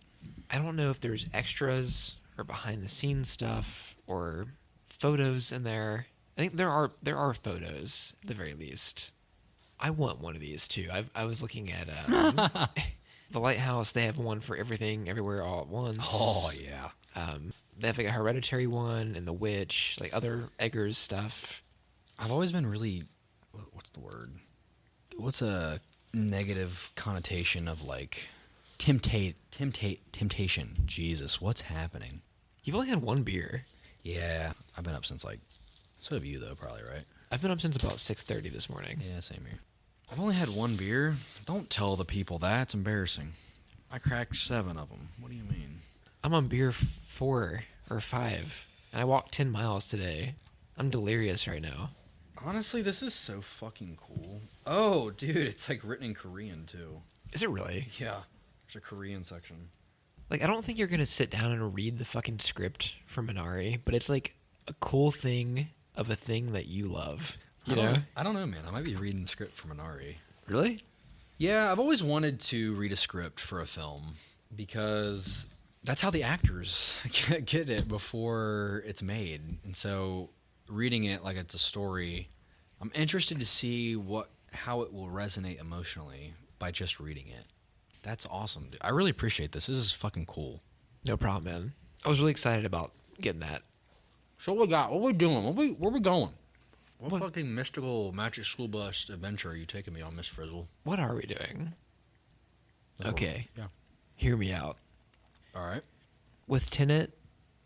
I don't know if there's extras or behind-the-scenes stuff or photos in there. I think there are photos, at the very least. I want one of these, too. I was looking at The Lighthouse. They have one for Everything, Everywhere, All at Once. Oh, yeah. They have like a Hereditary one and The Witch, like other Eggers stuff. I've always been really... What's the word? What's a negative connotation of, like, temptation? Jesus, what's happening? You've only had one beer. Yeah, I've been up since, like... So have you, though, probably, right? I've been up since about 6:30 this morning. Yeah, same here. I've only had one beer. Don't tell the people that. It's embarrassing. I cracked 7 of them. What do you mean? I'm on beer 4 or 5, and I walked 10 miles today. I'm delirious right now. Honestly, this is so fucking cool. Oh, dude, it's like written in Korean, too. Is it really? Yeah. There's a Korean section. Like, I don't think you're going to sit down and read the fucking script for Minari, but it's like a cool thing of a thing that you love. You know? I don't know, man. I might be reading the script for Minari. Really? Yeah, I've always wanted to read a script for a film because that's how the actors get it before it's made. And so reading it like it's a story, I'm interested to see how it will resonate emotionally by just reading it. That's awesome, dude. I really appreciate this. This is fucking cool. No problem, man. I was really excited about getting that. So what we got? What we doing? Where we going? What fucking mystical magic school bus adventure are you taking me on, Miss Frizzle? What are we doing? Okay. Yeah. Hear me out. All right. With Tenet,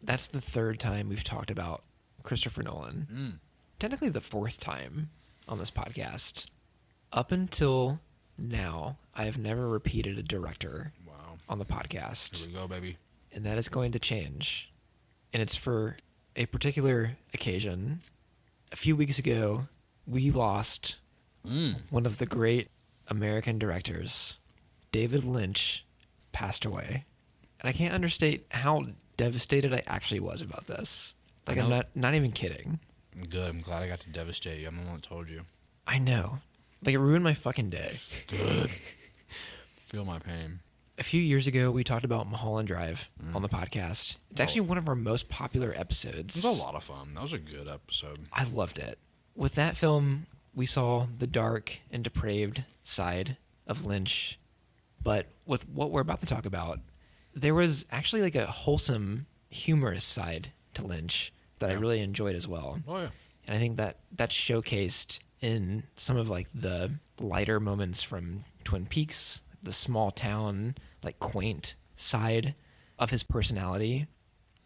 that's the 3rd time we've talked about Christopher Nolan. Technically the 4th time on this podcast. Up until now, I have never repeated a director on the podcast. Here we go, baby. And that is going to change. And it's for a particular occasion. A few weeks ago, we lost one of the great American directors. David Lynch passed away. And I can't understate how devastated I actually was about this. Like, I'm not even kidding. Good. I'm glad I got to devastate you. I'm the one that told you. I know. Like, it ruined my fucking day. Good. Feel my pain. A few years ago, we talked about Mulholland Drive on the podcast. It's actually one of our most popular episodes. It was a lot of fun. That was a good episode. I loved it. With that film, we saw the dark and depraved side of Lynch. But with what we're about to talk about, there was actually like a wholesome, humorous side to Lynch that I really enjoyed as well. Oh, yeah. And I think that's showcased in some of like the lighter moments from Twin Peaks, the small town, like quaint side of his personality.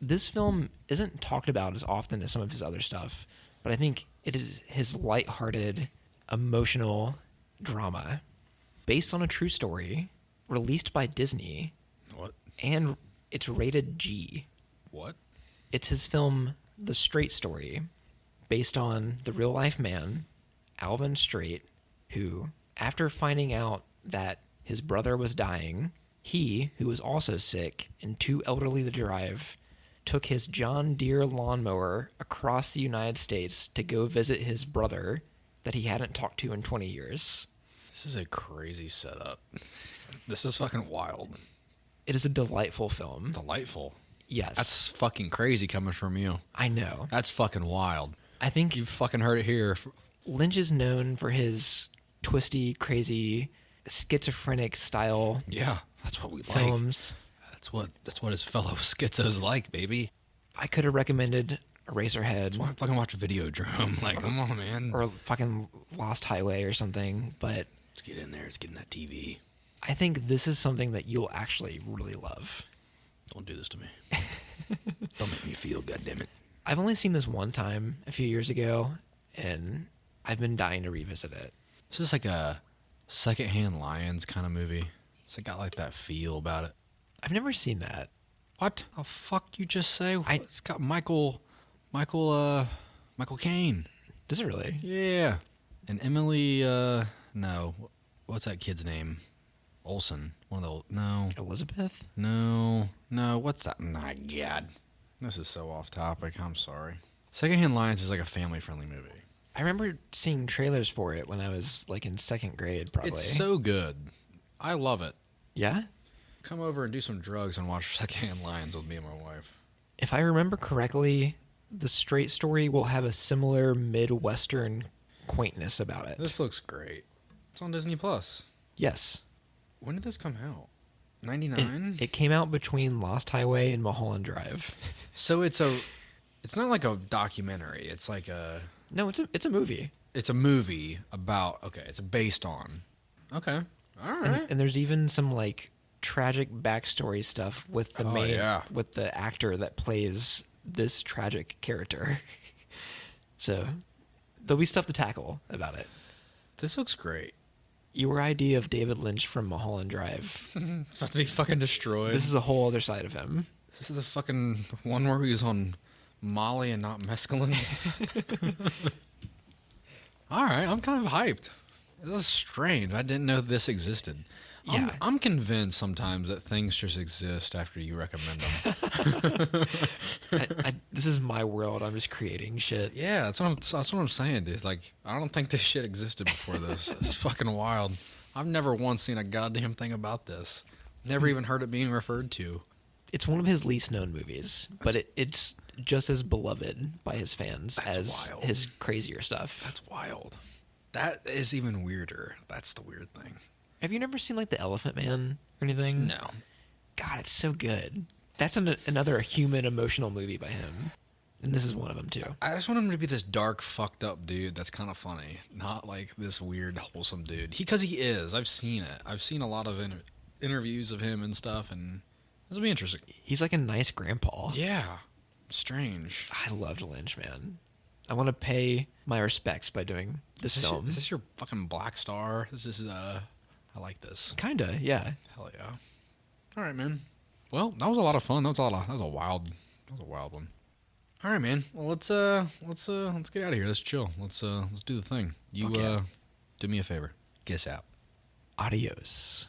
This film isn't talked about as often as some of his other stuff, but I think it is his lighthearted, emotional drama based on a true story, released by Disney. What? And it's rated G. What? It's his film, The Straight Story, based on the real-life man, Alvin Straight, who, after finding out that his brother was dying, he, who was also sick and too elderly to drive, took his John Deere lawnmower across the United States to go visit his brother that he hadn't talked to in 20 years. This is a crazy setup. This is fucking wild. It is a delightful film. Delightful. Yes. That's fucking crazy coming from you. I know. That's fucking wild. I think You've fucking heard it here. Lynch is known for his twisty, crazy, schizophrenic style Yeah, that's what we like. films. That's what his fellow schizos like, baby. I could have recommended Eraserhead That's why I fucking watch Videodrome. Like, come on, man. or fucking Lost Highway or something, but Let's get in there. Let's get in that TV. I think this is something that you'll actually really love. Don't do this to me. Don't make me feel, goddammit. I've only seen this one time a few years ago, and I've been dying to revisit it. This is like a secondhand Lions kind of movie. It's got like that feel about it. I've never seen that. What the fuck you just say? It's got Michael Caine. Does it really? Yeah. And Emily, no. What's that kid's name? Olsen. No. Elizabeth? No. What's that? My God. This is so off topic. I'm sorry. Secondhand Lions is like a family-friendly movie. I remember seeing trailers for it when I was like in second grade, probably. It's so good. I love it. Yeah? Come over and do some drugs and watch Secondhand Lions with me and my wife. If I remember correctly, the straight story will have a similar Midwestern quaintness about it. This looks great. It's on Disney Plus. Yes. When did this come out? 99? It came out between Lost Highway and Mulholland Drive. So it's not like a documentary. It's like No, it's a movie. it's a movie about, it's based on. Okay. All right. And there's even some like tragic backstory stuff with the with the actor that plays this tragic character. So there'll be stuff to tackle about it. This looks great. Your idea of David Lynch from Mulholland Drive. It's about to be fucking destroyed. This is a whole other side of him. This is the fucking one where he was on Molly and not mescaline. All right, I'm kind of hyped. This is strange. I didn't know this existed. Yeah. I'm convinced sometimes that things just exist after you recommend them. This is my world. I'm just creating shit. Yeah, that's what I'm saying, dude. Like, I don't think this shit existed before this. It's fucking wild. I've never once seen a goddamn thing about this. Never even heard it being referred to. It's one of his least known movies, but it's just as beloved by his fans as wild. his crazier stuff. That's wild. That is even weirder. That's the weird thing. Have you never seen like The Elephant Man or anything? No. God, it's so good. That's another human emotional movie by him. And this is one of them too. I just want him to be this dark, fucked up dude that's kind of funny. Not like this weird, wholesome dude. Because he is. I've seen it. I've seen a lot of interviews of him and stuff, and this will be interesting. He's like a nice grandpa. Yeah. Strange. I loved Lynch, man. I want to pay my respects by doing this film. Is this your fucking Black Star? This is, I like this. Kinda, yeah. Hell yeah. All right, man. Well, that was a lot of fun. That was a wild one. All right, man. Well, let's get out of here. Let's chill. Let's do the thing. You Fuck yeah. do me a favor. Guess out. Adios.